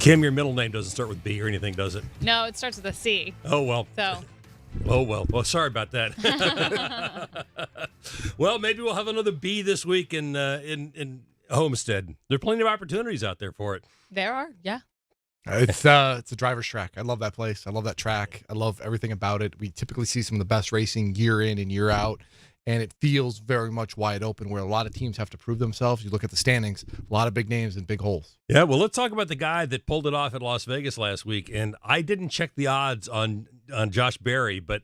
Kim, your middle name doesn't start with B or anything, does it? No, it starts with a C. Oh, well. So. Oh, well. Well, sorry about that. Well, maybe we'll have another B this week in Homestead. There are plenty of opportunities out there for it. There are, yeah. It's a driver's track. I love that place. I love that track. I love everything about it. We typically see some of the best racing year in and year out, and it feels very much wide open where a lot of teams have to prove themselves. You look at the standings, a lot of big names and big holes. Yeah, well, let's talk about the guy that pulled it off at Las Vegas last week, and I didn't check the odds on Josh Berry, but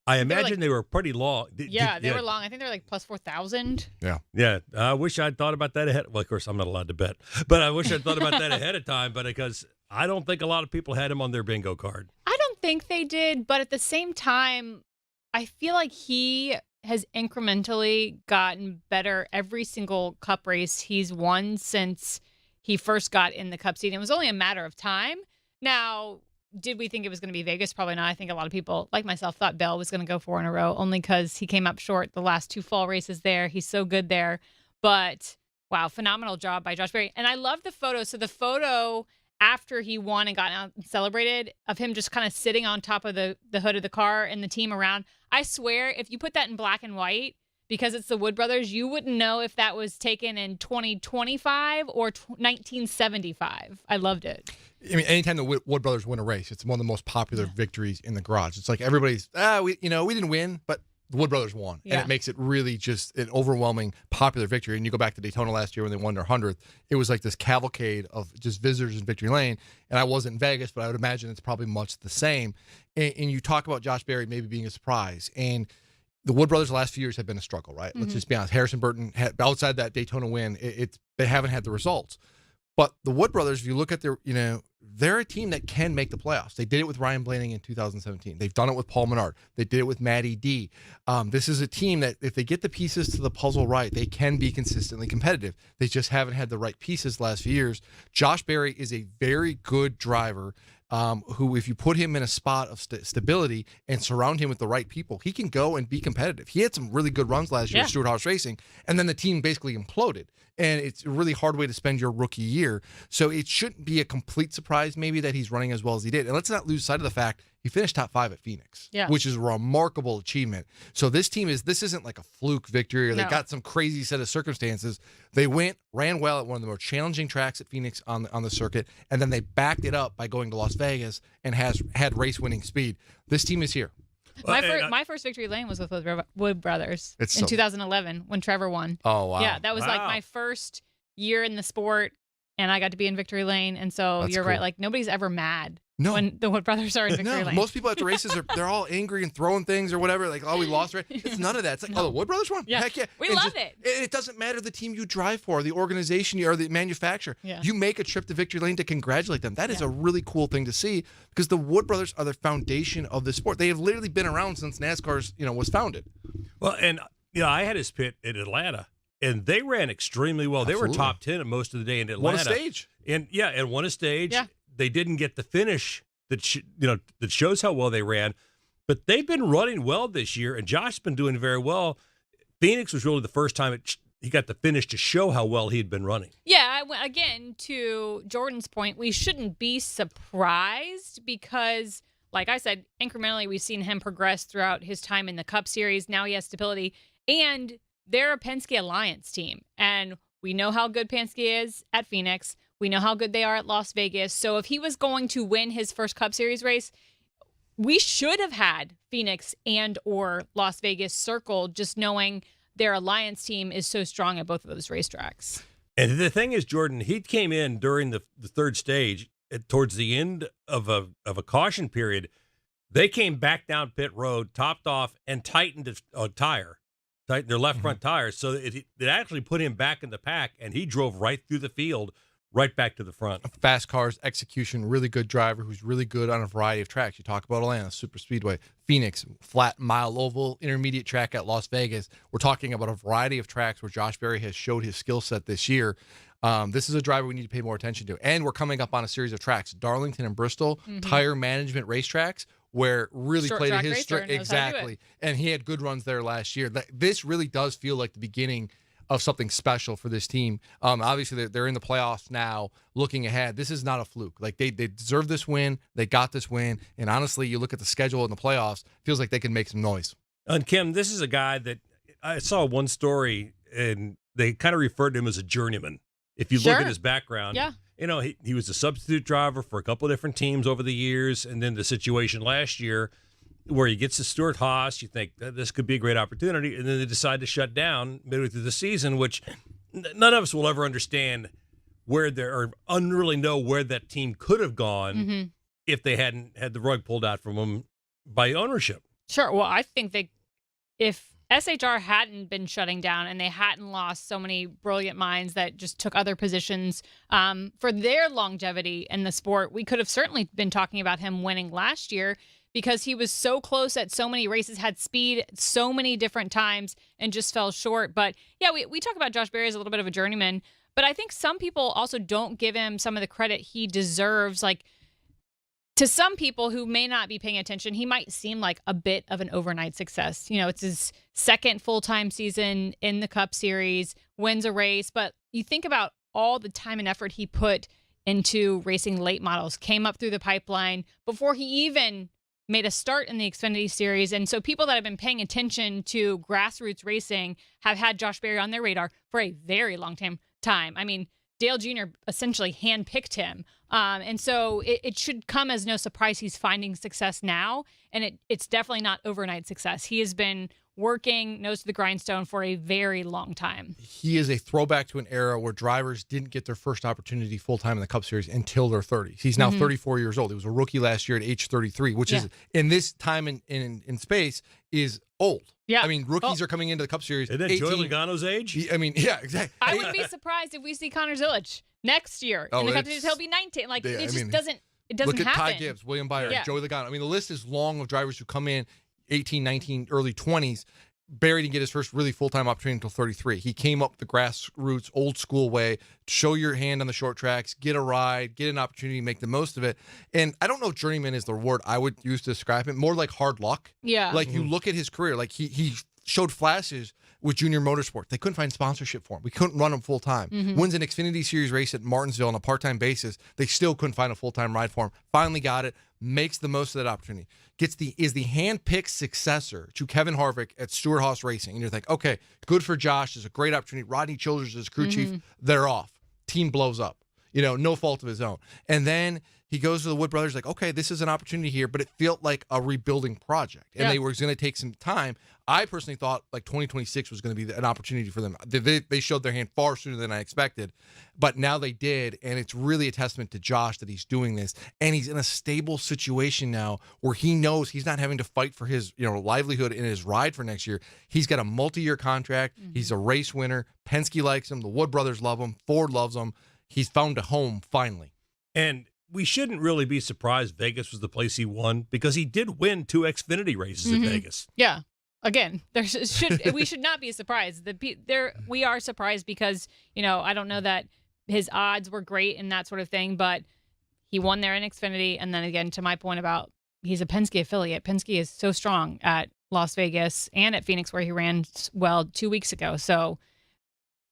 I imagine they were pretty long. Yeah, they were long. I think they were like plus 4,000. Yeah. Yeah, I wish I'd thought about that ahead. Well, of course, I'm not allowed to bet, but I wish I'd thought about that ahead of time, but because I don't think a lot of people had him on their bingo card. I don't think they did, but at the same time, I feel like he has incrementally gotten better every single Cup race he's won since he first got in the Cup seat. It was only a matter of time. Now, did we think it was going to be Vegas? Probably not. I think a lot of people, like myself, thought Bell was going to go 4 in a row only because he came up short the last 2 fall races there. He's so good there. But, wow, phenomenal job by Josh Berry. And I love the photo. So the photo after he won and got out and celebrated of him just kind of sitting on top of the hood of the car and the team around, I swear if you put that in black and white, because it's the Wood Brothers, you wouldn't know if that was taken in 2025 or 1975. I loved it. I mean, anytime the Wood Brothers win a race, it's one of the most popular victories in the garage. It's like everybody's, we didn't win, but the Wood Brothers won. Yeah. And it makes it really just an overwhelming popular victory. And you go back to Daytona last year when they won their 100th, it was like this cavalcade of just visitors in Victory Lane. And I wasn't in Vegas, but I would imagine it's probably much the same. And you talk about Josh Berry maybe being a surprise. And the Wood Brothers the last few years have been a struggle, right? Let's just be honest. Harrison Burton, outside that Daytona win, they haven't had the results. But the Wood Brothers, if you look at they're a team that can make the playoffs. They did it with Ryan Blaney in 2017. They've done it with Paul Menard. They did it with Matty D. This is a team that if they get the pieces to the puzzle right, they can be consistently competitive. They just haven't had the right pieces the last few years. Josh Berry is a very good driver who, if you put him in a spot of stability and surround him with the right people, he can go and be competitive. He had some really good runs last year with Stewart Haas Racing, and then the team basically imploded. And it's a really hard way to spend your rookie year. So it shouldn't be a complete surprise maybe that he's running as well as he did. And let's not lose sight of the fact he finished top 5 at Phoenix, which is a remarkable achievement. So this isn't like a fluke victory or they got some crazy set of circumstances. They ran well at one of the more challenging tracks at Phoenix on the circuit, and then they backed it up by going to Las Vegas and had race-winning speed. This team is here. My first victory lane was with Wood Brothers in 2011 when Trevor won. Oh, wow. Yeah, that was like my first year in the sport, and I got to be in victory lane. And so you're right. Like, nobody's ever mad when the Wood Brothers are in victory lane. Most people after races, they're all angry and throwing things or whatever. Like, we lost. Right? It's none of that. It's like, the Wood Brothers won? Yeah. Heck yeah. We love it. It doesn't matter the team you drive for, the organization or the manufacturer. Yeah. You make a trip to victory lane to congratulate them. That is a really cool thing to see because the Wood Brothers are the foundation of the sport. They have literally been around since NASCAR's was founded. Well, and I had his pit in Atlanta, and they ran extremely well. Absolutely. They were top 10 most of the day in Atlanta. Won a stage. And won a stage. Yeah. They didn't get the finish that shows how well they ran, but they've been running well this year, and Josh's been doing very well. Phoenix was really the first time he got the finish to show how well he had been running. Yeah, again, to Jordan's point, we shouldn't be surprised because, like I said, incrementally we've seen him progress throughout his time in the Cup Series. Now he has stability, and they're a Penske Alliance team, and we know how good Penske is at Phoenix. We know how good they are at Las Vegas. So if he was going to win his first Cup Series race, we should have had Phoenix and or Las Vegas circled, just knowing their Alliance team is so strong at both of those racetracks. And the thing is, Jordan, he came in during the third stage towards the end of a caution period. They came back down pit road, topped off, and tightened a tire. Tightened their left front tires. So it actually put him back in the pack, and he drove right through the field, right back to the front. Fast cars, execution, really good driver who's really good on a variety of tracks. You talk about Atlanta, super speedway, Phoenix, flat mile oval, intermediate track at Las Vegas. We're talking about a variety of tracks where Josh Berry has showed his skill set this year. This is a driver we need to pay more attention to. And we're coming up on a series of tracks, Darlington and Bristol, tire management racetracks, where really Short played track to his racer strength. knows how to do Exactly. And he had good runs there last year. This really does feel like the beginning of something special for this team. Obviously, they're in the playoffs now, looking ahead. This is not a fluke. Like, they deserve this win. They got this win. And honestly, you look at the schedule in the playoffs, feels like they can make some noise. And Kim, this is a guy that I saw one story, and they kind of referred to him as a journeyman. If you look at his background, he was a substitute driver for a couple of different teams over the years, and then the situation last year where he gets to Stuart Haas, you think this could be a great opportunity, and then they decide to shut down midway through the season, which none of us will ever understand or really know where that team could have gone if they hadn't had the rug pulled out from them by ownership. Sure. Well, I think if SHR hadn't been shutting down and they hadn't lost so many brilliant minds that just took other positions for their longevity in the sport, we could have certainly been talking about him winning last year, because he was so close at so many races, had speed so many different times, and just fell short. But yeah, we talk about Josh Berry as a little bit of a journeyman, but I think some people also don't give him some of the credit he deserves. Like, to some people who may not be paying attention, he might seem like a bit of an overnight success. It's his second full-time season in the Cup Series, wins a race, but you think about all the time and effort he put into racing late models, came up through the pipeline before he even made a start in the Xfinity Series. And so people that have been paying attention to grassroots racing have had Josh Berry on their radar for a very long time. I mean, Dale Jr. essentially handpicked him. And so it should come as no surprise he's finding success now. And it's definitely not overnight success. He has been working nose to the grindstone for a very long time. He is a throwback to an era where drivers didn't get their first opportunity full-time in the Cup Series until their 30s. He's now 34 years old. He was a rookie last year at age 33, which is, in this time in space, is old. Yeah. I mean, rookies are coming into the Cup Series. Isn't that Joey Logano's age? Exactly. I wouldn't be surprised if we see Connor Zilic next year in the Cup Series. He'll be 19. Like, it just doesn't happen. Look at Ty Gibbs, William Byron, Joey Logano. I mean, the list is long of drivers who come in 18, 19, early 20s. Barry didn't get his first really full-time opportunity until 33. He came up the grassroots, old-school way, show your hand on the short tracks, get a ride, get an opportunity, make the most of it. And I don't know if journeyman is the word I would use to describe him. More like hard luck. Yeah. Like, you look at his career, like he showed flashes with Junior Motorsport. They couldn't find sponsorship for him. We couldn't run him full-time. Wins an Xfinity Series race at Martinsville on a part-time basis. They still couldn't find a full-time ride for him. Finally got it. Makes the most of that opportunity. Is the hand-picked successor to Kevin Harvick at Stewart Haas Racing. And you're like, okay, good for Josh. There's a great opportunity. Rodney Childers is crew chief. They're off. Team blows up. No fault of his own. And then he goes to the Wood Brothers like, okay, this is an opportunity here, but it felt like a rebuilding project. And they were going to take some time. I personally thought like 2026 was going to be an opportunity for them. They showed their hand far sooner than I expected, but now they did, and it's really a testament to Josh that he's doing this, and he's in a stable situation now where he knows he's not having to fight for his livelihood in his ride for next year. He's got a multi-year contract. He's a race winner. Penske likes him. The Wood Brothers love him. Ford loves him. He's found a home finally. And we shouldn't really be surprised Vegas was the place he won, because he did win 2 Xfinity races in Vegas. Yeah. Again, we should not be surprised. We are surprised because, I don't know that his odds were great and that sort of thing, but he won there in Xfinity. And then again, to my point about he's a Penske affiliate. Penske is so strong at Las Vegas and at Phoenix, where he ran well 2 weeks ago. So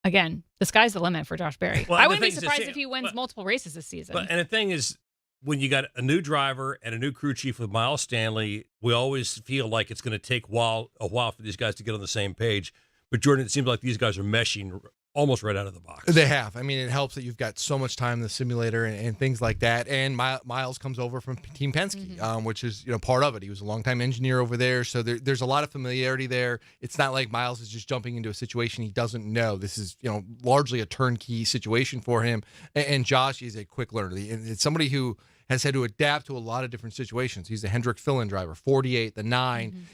again, the sky's the limit for Josh Berry. Well, I wouldn't be surprised if he wins multiple races this season. And the thing is, when you got a new driver and a new crew chief with Miles Stanley, we always feel like it's going to take a while for these guys to get on the same page. But Jordan, it seems like these guys are meshing almost right out of the box. They have. I mean, it helps that you've got so much time in the simulator and things like that. And Miles comes over from Team Penske, which is part of it. He was a longtime engineer over there, so there's a lot of familiarity there. It's not like Miles is just jumping into a situation he doesn't know. This is largely a turnkey situation for him. And Josh is a quick learner. It's somebody who has had to adapt to a lot of different situations. He's the Hendrick fill-in driver, 48, the 9,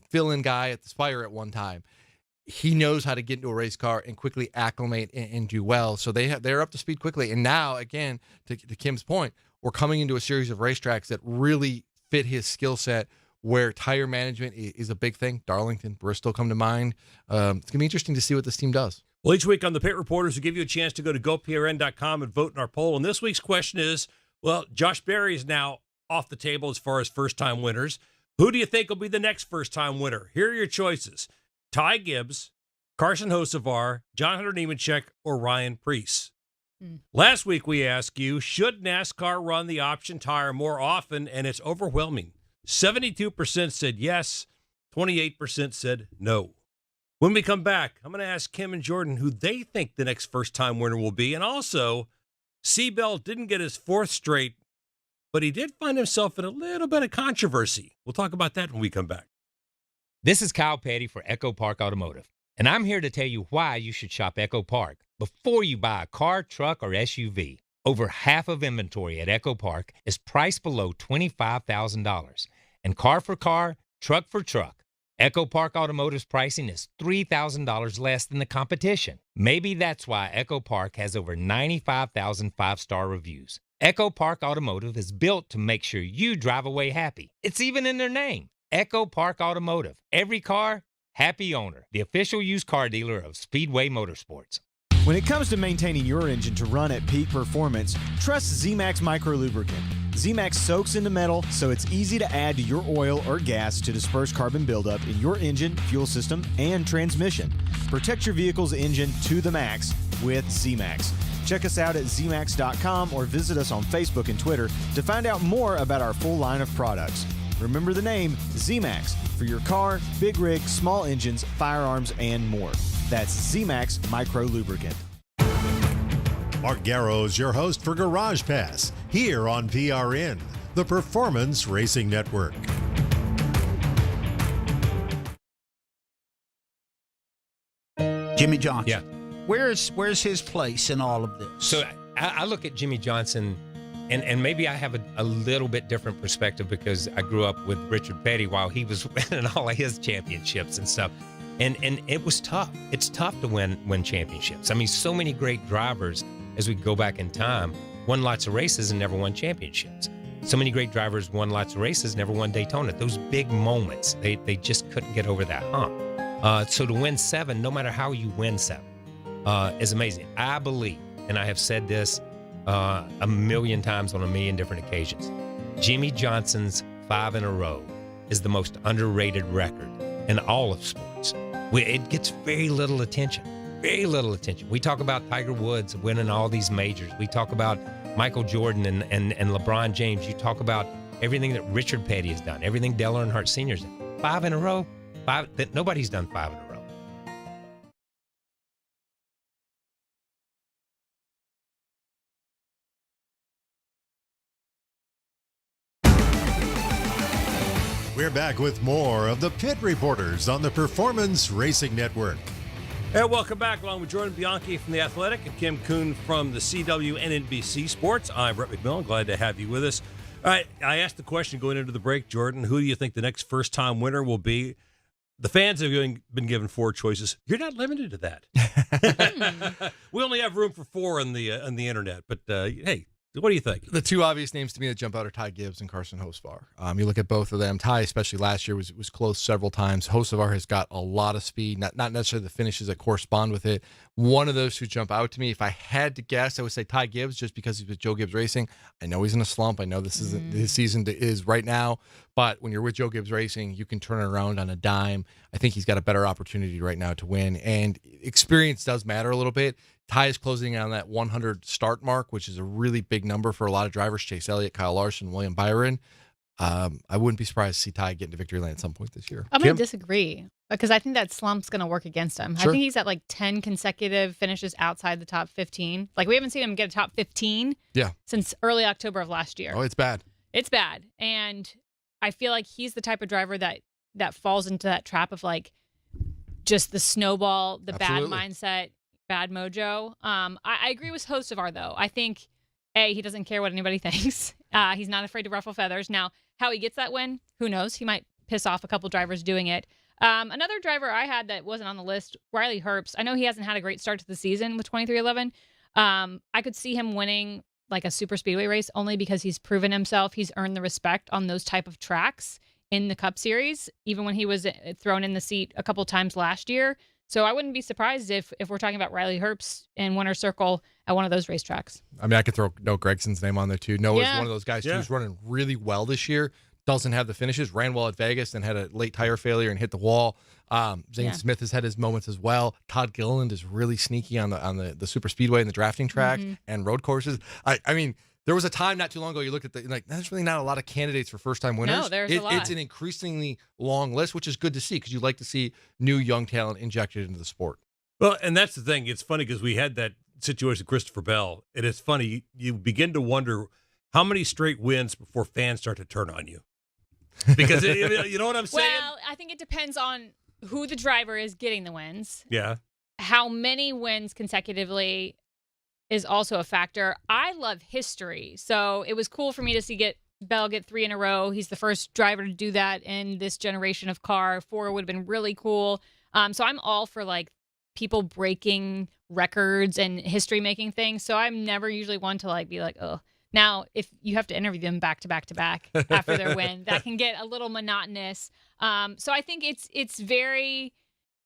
fill-in guy at the Spire at one time. He knows how to get into a race car and quickly acclimate and do well. So they're up to speed quickly. And now, again, to Kim's point, we're coming into a series of racetracks that really fit his skill set, where tire management is a big thing. Darlington, Bristol come to mind. It's going to be interesting to see what this team does. Well, each week on the Pit Reporters, we give you a chance to go to GoPRN.com and vote in our poll. And this week's question is, well, Josh Berry is now off the table as far as first-time winners. Who do you think will be the next first-time winner? Here are your choices: Ty Gibbs, Carson Hocevar, John Hunter Nemechek, or Ryan Preece? Last week we asked you, should NASCAR run the option tire more often? And it's overwhelming. 72% said yes, 28% said no. When we come back, I'm going to ask Kim and Jordan who they think the next first-time winner will be. And also, Seabell didn't get his fourth straight, but he did find himself in a little bit of controversy. We'll talk about that when we come back. This is Kyle Petty for Echo Park Automotive, and I'm here to tell you why you should shop Echo Park before you buy a car, truck, or SUV. Over half of inventory at Echo Park is priced below $25,000. And car for car, truck for truck, Echo Park Automotive's pricing is $3,000 less than the competition. Maybe that's why Echo Park has over 95,000 five-star reviews. Echo Park Automotive is built to make sure you drive away happy. It's even in their name, Echo Park Automotive. Every car, happy owner. The official used car dealer of Speedway Motorsports. When it comes to maintaining your engine to run at peak performance, trust Z-Max Micro Lubricant. Z-Max soaks into metal, so it's easy to add to your oil or gas to disperse carbon buildup in your engine, fuel system, and transmission. Protect your vehicle's engine to the max with Z-Max. Check us out at zmax.com or visit us on Facebook and Twitter to find out more about our full line of products. Remember the name Z-Max for your car, big rig, small engines, firearms, and more. That's Z-Max Micro Lubricant. Mark Garrow's your host for Garage Pass here on PRN, the Performance Racing Network. Jimmy Johnson. Yeah. Where's his place in all of this? So I look at Jimmy Johnson, and maybe I have a little bit different perspective because I grew up with Richard Petty while he was winning all of his championships and stuff. And it was tough. It's tough to win championships. I mean, so many great drivers, as we go back in time, won lots of races and never won championships. So many great drivers won lots of races, never won Daytona. Those big moments, they just couldn't get over that hump. So to win 7, no matter how you win 7, is amazing. I believe, and I have said this a million times on a million different occasions, Jimmy Johnson's 5 in a row is the most underrated record in all of sports. It gets very little attention. Very little attention. We talk about Tiger Woods winning all these majors. We talk about Michael Jordan and LeBron James. You talk about everything that Richard Petty has done, everything Dale Earnhardt Sr.'s done. 5 in a row. Nobody's done 5 in a row. We're back with more of the Pit Reporters on the Performance Racing Network. And welcome back, along with Jordan Bianchi from The Athletic and Kim Coon from the CW and NBC Sports. I'm Brett McMillan. Glad to have you with us. All right, I asked the question going into the break, Jordan, who do you think the next first-time winner will be? The fans have been given 4 choices. You're not limited to that. We only have room for 4 on the internet, but hey, what do you think? The 2 obvious names to me that jump out are Ty Gibbs and Carson Hocevar. You look at both of them. Ty, especially last year, was close several times. Hocevar has got a lot of speed, not necessarily the finishes that correspond with it. One of those 2 jump out to me. If I had to guess, I would say Ty Gibbs, just because he's with Joe Gibbs Racing. I know he's in a slump. I know this isn't his season is right now, but when you're with Joe Gibbs Racing, you can turn it around on a dime. I think he's got a better opportunity right now to win, and experience does matter a little bit. Ty is closing in on that 100 start mark, which is a really big number for a lot of drivers. Chase Elliott, Kyle Larson, William Byron. I wouldn't be surprised to see Ty get into victory lane at some point this year. I'm going to disagree because I think that slump's going to work against him. Sure. I think he's at like 10 consecutive finishes outside the top 15. Like, we haven't seen him get a top 15 since early October of last year. Oh, it's bad. It's bad. And I feel like he's the type of driver that falls into that trap of like just the snowball, the Absolutely. bad mindset, bad mojo. I agree with Hocevar, though. I think, he doesn't care what anybody thinks. He's not afraid to ruffle feathers. Now, how he gets that win, who knows? He might piss off a couple drivers doing it. Another driver I had that wasn't on the list, Riley Herbst. I know he hasn't had a great start to the season with 2311. I could see him winning like a super speedway race only because he's proven himself. He's earned the respect on those type of tracks in the Cup Series, even when he was thrown in the seat a couple times last year. So I wouldn't be surprised if we're talking about Riley Herbst in winner's circle at one of those racetracks. I mean, I could throw Noah Gregson's name on there too. Noah's Yeah. one of those guys who's running really well this year. doesn't have the finishes. Ran well at Vegas and had a late tire failure and hit the wall. Zane Smith has had his moments as well. Todd Gilliland is really sneaky on the super speedway and the drafting track and road courses. I mean, there was a time not too long ago you looked at there's really not a lot of candidates for first-time winners. No, there's a lot. It's an increasingly long list, which is good to see because you like to see new young talent injected into the sport. Well, and that's the thing. It's funny because we had that situation with Christopher Bell, and it's funny. You begin to wonder how many straight wins before fans start to turn on you. Because you know what I'm saying? Well, I think it depends on who the driver is getting the wins. Yeah. How many wins consecutively is also a factor. I love history, so it was cool for me to see Bell get 3 in a row. He's the first driver to do that in this generation of car. 4 would have been really cool. So I'm all for like people breaking records and history making things. So I'm never usually one to like be like, oh. Now, if you have to interview them back to back to back after their win, that can get a little monotonous. So I think it's very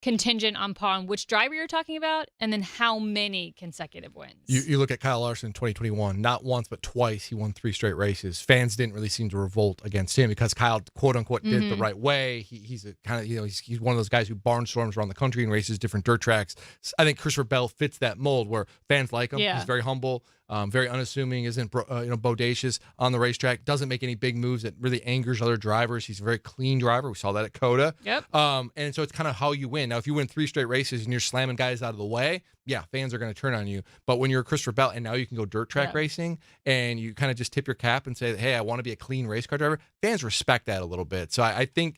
contingent upon which driver you're talking about and then how many consecutive wins. You look at Kyle Larson in 2021, not once but twice he won 3 straight races. Fans didn't really seem to revolt against him because Kyle quote unquote did it the right way. He's a kind of he's one of those guys who barnstorms around the country and races different dirt tracks. I think Christopher Bell fits that mold where fans like him. Yeah. He's very humble, very unassuming, isn't bodacious on the racetrack, doesn't make any big moves that really angers other drivers. He's a very clean driver. We saw that at COTA. Yep. And so it's kind of how you win. Now, if you win 3 straight races and you're slamming guys out of the way, yeah, fans are going to turn on you. But when you're Christopher Bell and now you can go dirt track racing and you kind of just tip your cap and say, hey, I want to be a clean race car driver, fans respect that a little bit. So I think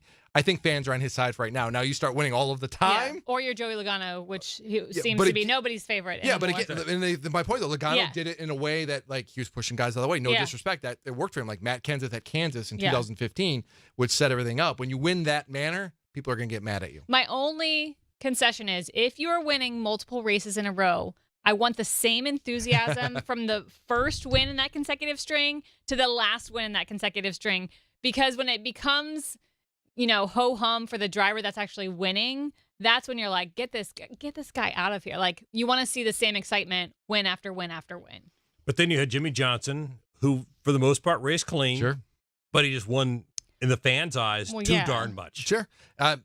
fans are on his side right now. Now you start winning all of the time. Yeah. Or you're Joey Logano, which seems to be nobody's favorite. Yeah, anymore. but again, my point though, Logano did it in a way that like he was pushing guys out of the way. No disrespect, that it worked for him. Like Matt Kenseth at Kansas in 2015, which set everything up. When you win that manner, people are going to get mad at you. My only concession is if you're winning multiple races in a row, I want the same enthusiasm from the first win in that consecutive string to the last win in that consecutive string. Because when it becomes, ho-hum for the driver that's actually winning, that's when you're like, get this guy out of here. Like, you want to see the same excitement win after win after win. But then you had Jimmy Johnson, who, for the most part, raced clean. Sure. But he just won, in the fans' eyes, too darn much. Sure.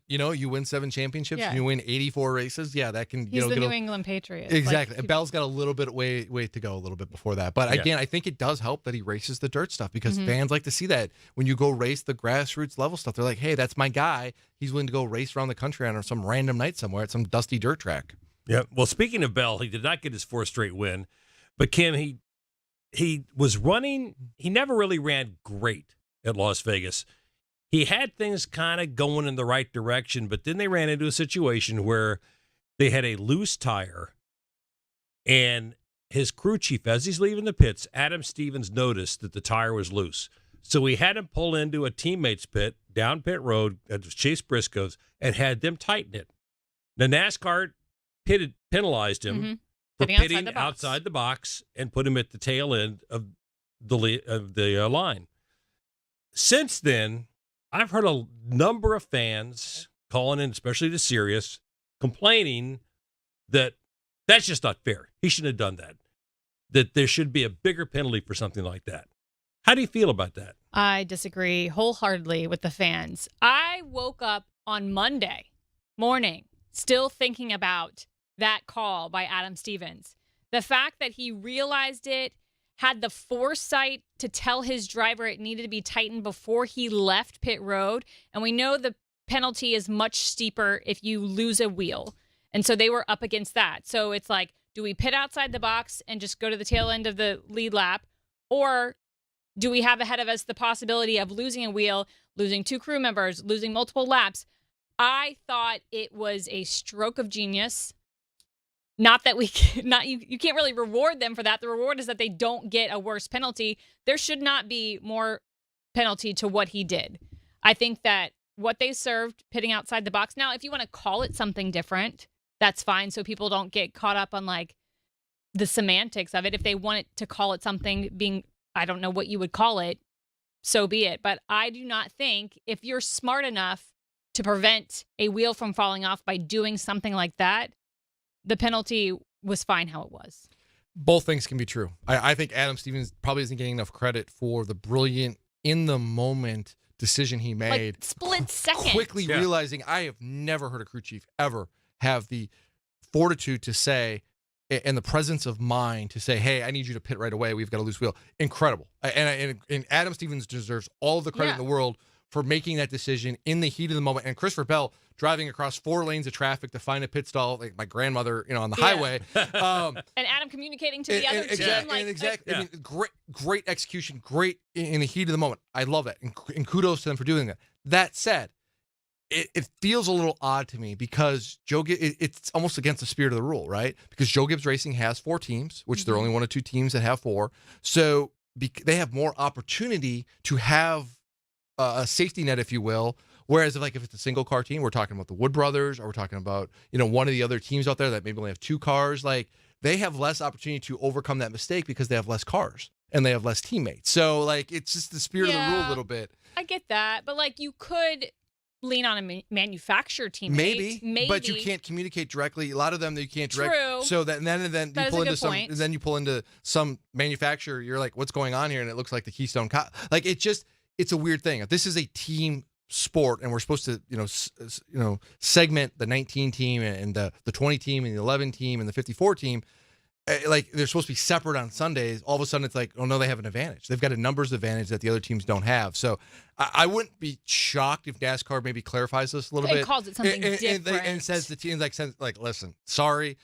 You win 7 championships and you win 84 races. Yeah, that can, He's the New England Patriots. Exactly. And Bell's got a little bit way to go a little bit before that. But again, I think it does help that he races the dirt stuff because fans like to see that. When you go race the grassroots level stuff, they're like, hey, that's my guy. He's willing to go race around the country on some random night somewhere at some dusty dirt track. Yeah. Well, speaking of Bell, he did not get his 4th straight win. But Kim, he was running. He never really ran great at Las Vegas. He had things kind of going in the right direction, but then they ran into a situation where they had a loose tire, and his crew chief, as he's leaving the pits, Adam Stevens, noticed that the tire was loose. So he had him pull into a teammate's pit down pit road at Chase Briscoe's and had them tighten it. The NASCAR penalized him for pitting outside the box and put him at the tail end of the line. Since then, I've heard a number of fans calling in, especially to Sirius, complaining that that's just not fair. He shouldn't have done that. That there should be a bigger penalty for something like that. How do you feel about that? I disagree wholeheartedly with the fans. I woke up on Monday morning still thinking about that call by Adam Stevens. The fact that he realized it, had the foresight to tell his driver it needed to be tightened before he left pit road. And we know the penalty is much steeper if you lose a wheel. And so they were up against that. So it's like, do we pit outside the box and just go to the tail end of the lead lap? Or do we have ahead of us the possibility of losing a wheel, losing 2 crew members, losing multiple laps? I thought it was a stroke of genius. Not that you can't really reward them for that. The reward is that they don't get a worse penalty. There should not be more penalty to what he did. I think that what they served, pitting outside the box. Now, if you want to call it something different, that's fine. So people don't get caught up on like the semantics of it. If they want it to call it something being, I don't know what you would call it, so be it. But I do not think if you're smart enough to prevent a wheel from falling off by doing something like that, the penalty was fine how it was. Both things can be true. I think Adam Stevens probably isn't getting enough credit for the brilliant, in the moment decision he made. Like split second. Quickly realizing I have never heard a crew chief ever have the fortitude to say, and the presence of mind to say, hey, I need you to pit right away. We've got a loose wheel. Incredible. And Adam Stevens deserves all of the credit in the world for making that decision in the heat of the moment. And Christopher Bell driving across 4 lanes of traffic to find a pit stall, like my grandmother, on the highway. And Adam communicating to the other team. I mean, great execution, great in the heat of the moment. I love that. And kudos to them for doing that. That said, it feels a little odd to me because it's almost against the spirit of the rule, right? Because Joe Gibbs Racing has 4 teams, which they're only one of 2 teams that have 4. So they have more opportunity to have a safety net, if you will. Whereas if it's a single car team, we're talking about the Wood Brothers, or we're talking about, one of the other teams out there that maybe only have 2 cars, they have less opportunity to overcome that mistake because they have less cars and they have less teammates. So it's just the spirit of the rule a little bit. I get that. But you could lean on a manufacturer teammate. Maybe, but you can't communicate directly. A lot of them that you can't direct. True. So then you pull into point. then you pull into some manufacturer. You're like, what's going on here? And it looks like the Keystone. It's a weird thing. If this is a team sport and we're supposed to, segment the 19 team and the 20 team and the 11 team and the 54 team, they're supposed to be separate on Sundays. All of a sudden it's like, oh no, they have an advantage. They've got a numbers advantage that the other teams don't have. So I wouldn't be shocked if NASCAR maybe clarifies this a little bit. It calls it something different. And says the team listen, sorry.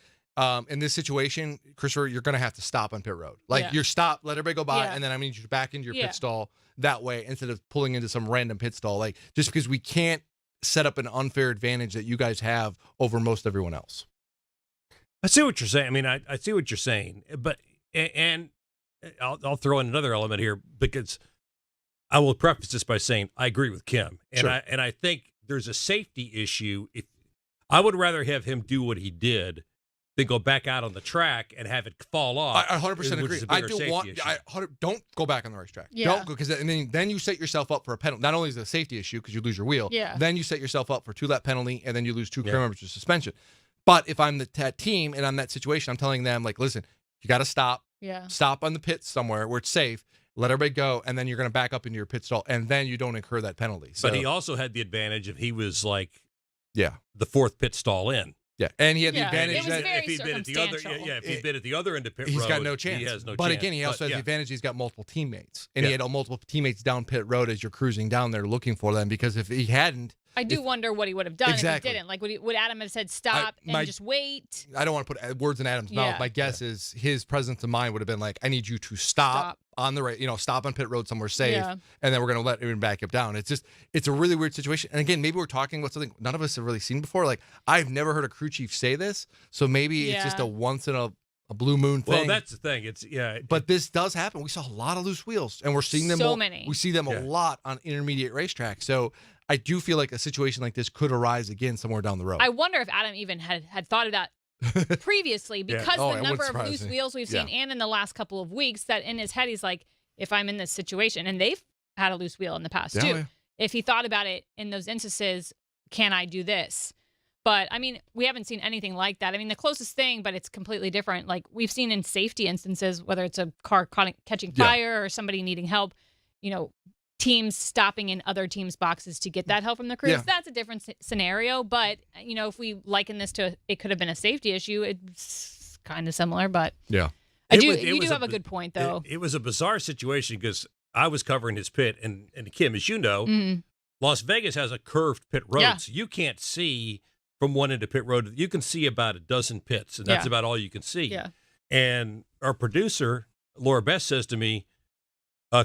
In this situation, Christopher, you're going to have to stop on pit road. You're stopped, let everybody go by, and then I need you back into your pit stall that way instead of pulling into some random pit stall. Just because we can't set up an unfair advantage that you guys have over most everyone else. I see what you're saying. I mean, I see what you're saying, but and I'll throw in another element here because I will preface this by saying I agree with Kim, and I think there's a safety issue. If I would rather have him do what he did than go back out on the track and have it fall off. I 100% agree. Don't go back on the racetrack. Don't go, because then you set yourself up for a penalty. Not only is it a safety issue because you lose your wheel, then you set yourself up for a 2-lap penalty, and then you lose 2 career members of suspension. But if I'm that team and I'm that situation, I'm telling them, listen, you got to stop. Yeah. Stop on the pit somewhere where it's safe. Let everybody go, and then you're going to back up into your pit stall, and then you don't incur that penalty. So, but he also had the advantage if he was the 4th pit stall in. Yeah, and he had the advantage it was that very if he'd been at the other, if he'd been at the other end of pit road, he's got no chance. He has no but chance. Again, he also has the advantage. He's got multiple teammates, and he had multiple teammates down pit road as you're cruising down there looking for them. Because if he hadn't, I do wonder what he would have done if Exactly. he didn't. Would Adam have said stop and just wait? I don't want to put words in Adam's mouth. My guess is his presence of mind would have been like, I need you to stop on the stop on pit road somewhere safe, and then we're going to let him back up down. It's a really weird situation. And again, maybe we're talking about something none of us have really seen before. I've never heard a crew chief say this, so maybe it's just a once in a blue moon thing. Well, that's the thing. But this does happen. We saw a lot of loose wheels, and we're seeing them. Many. We see them a lot on intermediate racetracks. So I do feel like a situation like this could arise again somewhere down the road. I wonder if Adam even had thought of that previously, because the number of loose wheels we've seen, and in the last couple of weeks, that in his head he's like, if I'm in this situation, and they've had a loose wheel in the past too. Yeah. If he thought about it in those instances, can I do this? But I mean, we haven't seen anything like that. I mean, the closest thing, but it's completely different. We've seen in safety instances, whether it's a car catching fire or somebody needing help, teams stopping in other teams' boxes to get that help from the crews. That's a different scenario. But, if we liken this to it could have been a safety issue, it's kind of similar. But yeah, you do have a good point, though. It was a bizarre situation because I was covering his pit. And Kim, as you know, Las Vegas has a curved pit road. So you can't see from one end of pit road. You can see about a dozen pits, and that's about all you can see. Yeah. And our producer, Laura Best, says to me,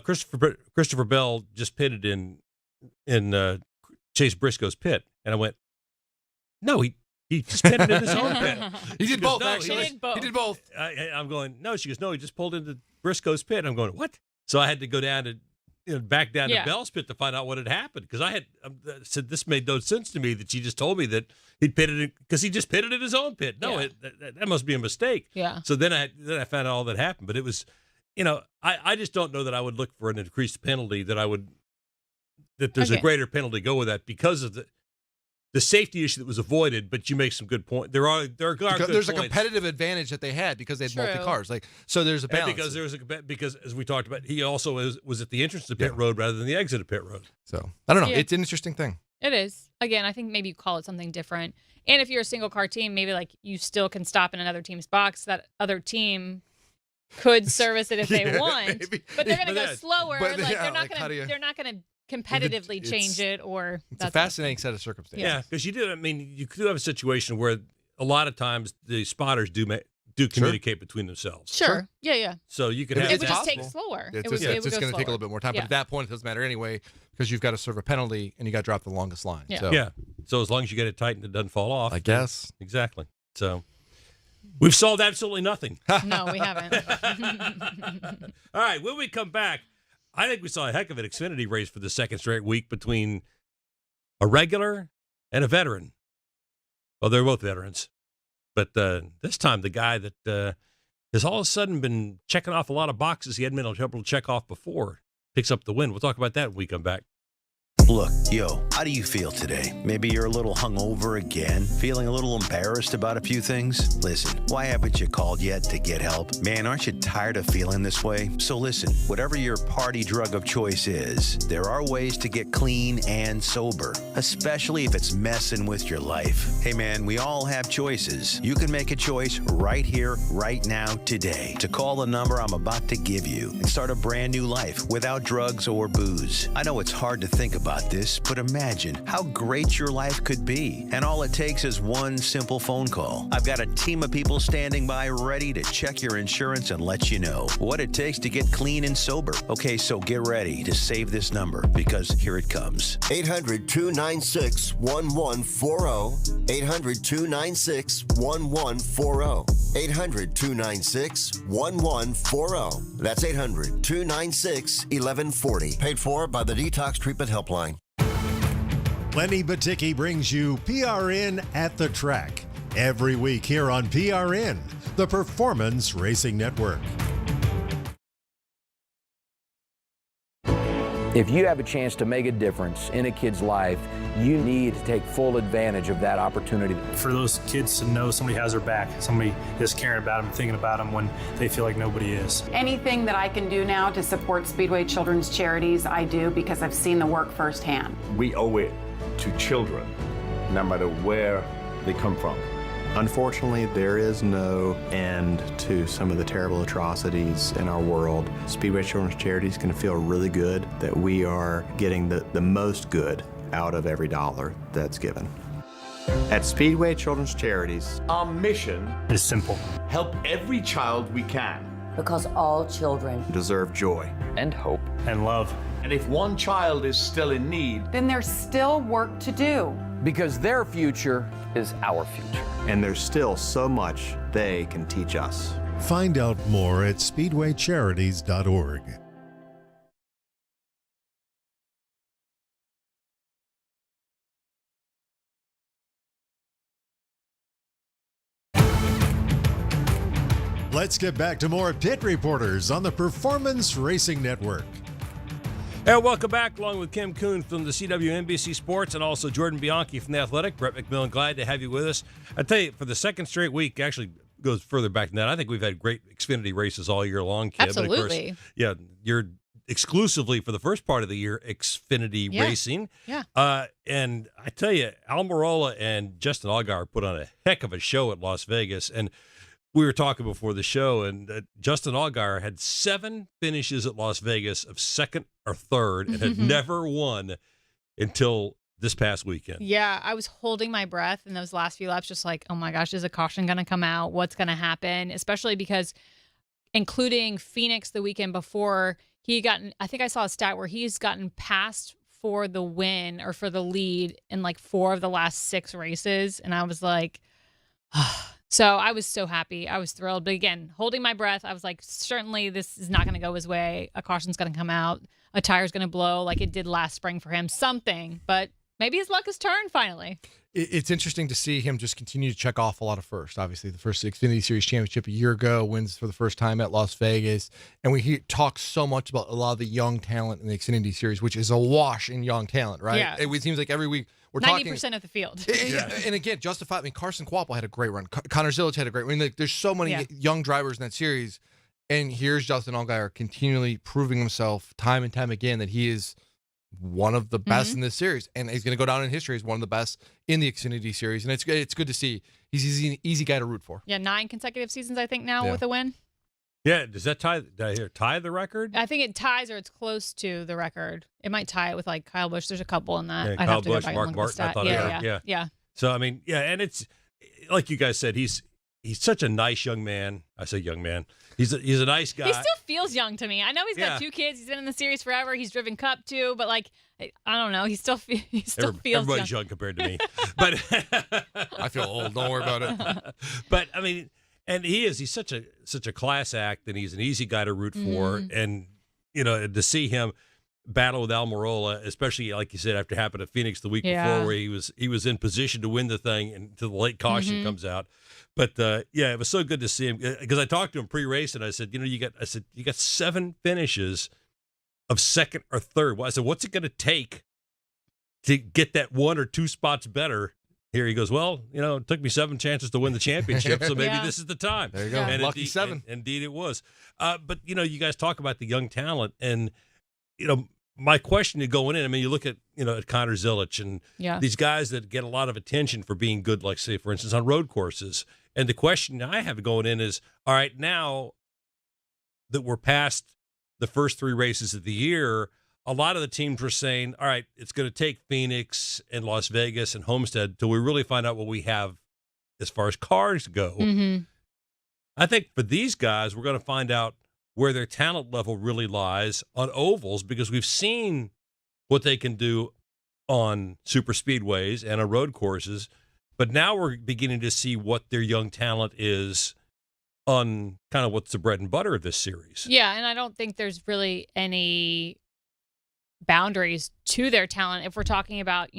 Christopher Bell just pitted in Chase Briscoe's pit, and I went, no, he just pitted in his own pit. He did both. Actually, he did both. I'm going, no. She goes, no, he just pulled into Briscoe's pit. I'm going, what? So I had to go down to back down to Bell's pit to find out what had happened, because I had said this made no sense to me that she just told me that he'd pitted it because he just pitted in his own pit. No, that must be a mistake. Yeah. So then I found out all that happened, but it was. I just don't know that I would look for an increased penalty, that there's a greater penalty go with that because of the safety issue that was avoided, but you make some good point. There's a competitive advantage that they had because they had True. multi-cars. So there's a balance. And because as we talked about, he also was at the entrance to pit road rather than the exit of pit road. So I don't know. Yeah. It's an interesting thing. It is. Again, I think maybe you call it something different. And if you're a single car team, maybe like you still can stop in another team's box. That other team could service it if they want, maybe. but they're going to go slower. but Like yeah, they're not like, going how do to. you- They're not going to competitively It's- change it, or It's a fascinating set of circumstances. Yeah, because you do. I mean, you do have a situation where a lot of times the spotters do communicate between themselves. Sure. Yeah. So you could It have It would just possible. take slower. It's It would just go going to take a slower. little bit more time. Yeah. But at that point, it doesn't matter anyway because you've got to serve a penalty and you got to drop the longest line. Yeah. So, Yeah. So as long as you get it tight and it doesn't fall off, I guess. exactly. So we've solved absolutely nothing. No, we haven't. All right, when we come back, I think we saw a heck of an Xfinity race for the second straight week between a regular and a veteran. Well, they're both veterans. But this time, the guy that has all of a sudden been checking off a lot of boxes he hadn't been able to check off before picks up the win. We'll talk about that when we come back. Look, yo, how do you feel today? Maybe you're a little hungover again, feeling a little embarrassed about a few things? Listen, why haven't you called yet to get help? Man, aren't you tired of feeling this way? So listen, whatever your party drug of choice is, there are ways to get clean and sober, especially if it's messing with your life. Hey man, we all have choices. You can make a choice right here, right now, today, to call the number I'm about to give you and start a brand new life without drugs or booze. I know it's hard to think about this, but imagine how great your life could be. And all it takes is one simple phone call. I've got a team of people standing by ready to check your insurance and let you know what it takes to get clean and sober. Okay, so get ready to save this number because here it comes. 800-296-1140. 800-296-1140. 800-296-1140. That's 800-296-1140. Paid for by the Detox Treatment Helpline. Lenny Baticki brings you PRN at the track every week here on PRN, the Performance Racing Network. If you have a chance to make a difference in a kid's life, you need to take full advantage of that opportunity. For those kids to know somebody has their back, somebody is caring about them, thinking about them when they feel like nobody is. Anything that I can do now to support Speedway Children's Charities, I do because I've seen the work firsthand. We owe it to children, no matter where they come from. Unfortunately, there is no end to some of the terrible atrocities in our world. Speedway Children's Charities can feel really good that we are getting the most good out of every dollar that's given. At Speedway Children's Charities, Our mission It's simple. help every child we can. Because all children deserve joy And hope. And love. And if one child is still in need, Then there's still work to do. Because their future is our future. and there's still so much they can teach us. Find out more at speedwaycharities.org. Let's get back to more Pit Reporters on the Performance Racing Network. And welcome back, along with Kim Coon from the CWNBC Sports and also Jordan Bianchi from The Athletic. Brett McMillan, glad to have you with us. I tell you, for the second straight week, actually goes further back than that. I think we've had great Xfinity races all year long, Kim. Absolutely. And of course, yeah, you're exclusively for the first part of the year Xfinity racing. Yeah. And I tell you, Almirola and Justin Allgaier put on a heck of a show at Las Vegas. And we were talking before the show, and Justin Allgaier had 7 finishes at Las Vegas of second or third and had never won until this past weekend. Yeah, I was holding my breath in those last few laps, just like, oh my gosh, is a caution going to come out? What's going to happen? Especially because, including Phoenix the weekend before, I think I saw a stat where he's gotten passed for the win or for the lead in like 4 of the last 6 races. And I was like, so I was so happy. I was thrilled. But again, holding my breath, I was like, certainly this is not going to go his way. A caution's going to come out. A tire's going to blow like it did last spring for him. Something. But maybe his luck has turned finally. It's interesting to see him just continue to check off a lot of first. Obviously, the first Xfinity Series championship a year ago, wins for the first time at Las Vegas. And we talk so much about a lot of the young talent in the Xfinity Series, which is awash in young talent, right? Yeah. It seems like every week We're 90% of the field. And again, justified. I mean, Carson Kvapil had a great run. Connor Zilic had a great run. I mean, there's so many young drivers in that series. And here's Justin Allgaier continually proving himself time and time again that he is one of the best in this series. And he's going to go down in history as one of the best in the Xfinity series. And it's good to see. He's an easy guy to root for. Yeah, 9 consecutive seasons, I think, now with a win. Yeah, does that tie the record? I think it ties or it's close to the record. It might tie it with like Kyle Busch. There's a couple in that. Yeah, I'd Kyle have to Busch, go back Mark and look at the Martin. stat. I thought Yeah. So, I mean, and it's like you guys said, he's such a nice young man. I say young man. He's a nice guy. He still feels young to me. I know he's got 2 kids. He's been in the series forever. He's driven Cup too, but like, I don't know. He still feels everybody's young compared to me. But I feel old. Don't worry about it. But I mean, and he's such a class act, and he's an easy guy to root for. And to see him battle with Almirola, especially like you said, after it happened at Phoenix the week before, where he was in position to win the thing until the late caution comes out. But it was so good to see him, because I talked to him pre-race and I said, you got 7 finishes of second or third. Well, I said, what's it going to take to get that 1 or 2 spots better? Here he goes, well, it took me 7 chances to win the championship, so maybe this is the time. There you go. And Lucky 7. Indeed it was. But, you guys talk about the young talent, and, my question to going in, I mean, you look at, at Connor Zilic and these guys that get a lot of attention for being good, like, say, for instance, on road courses. And the question I have going in is, all right, now that we're past the first 3 races of the year, a lot of the teams were saying, all right, it's going to take Phoenix and Las Vegas and Homestead till we really find out what we have as far as cars go. I think for these guys, we're going to find out where their talent level really lies on ovals, because we've seen what they can do on super speedways and on road courses. But now we're beginning to see what their young talent is on kind of what's the bread and butter of this series. Yeah, and I don't think there's really any boundaries to their talent. If we're talking about,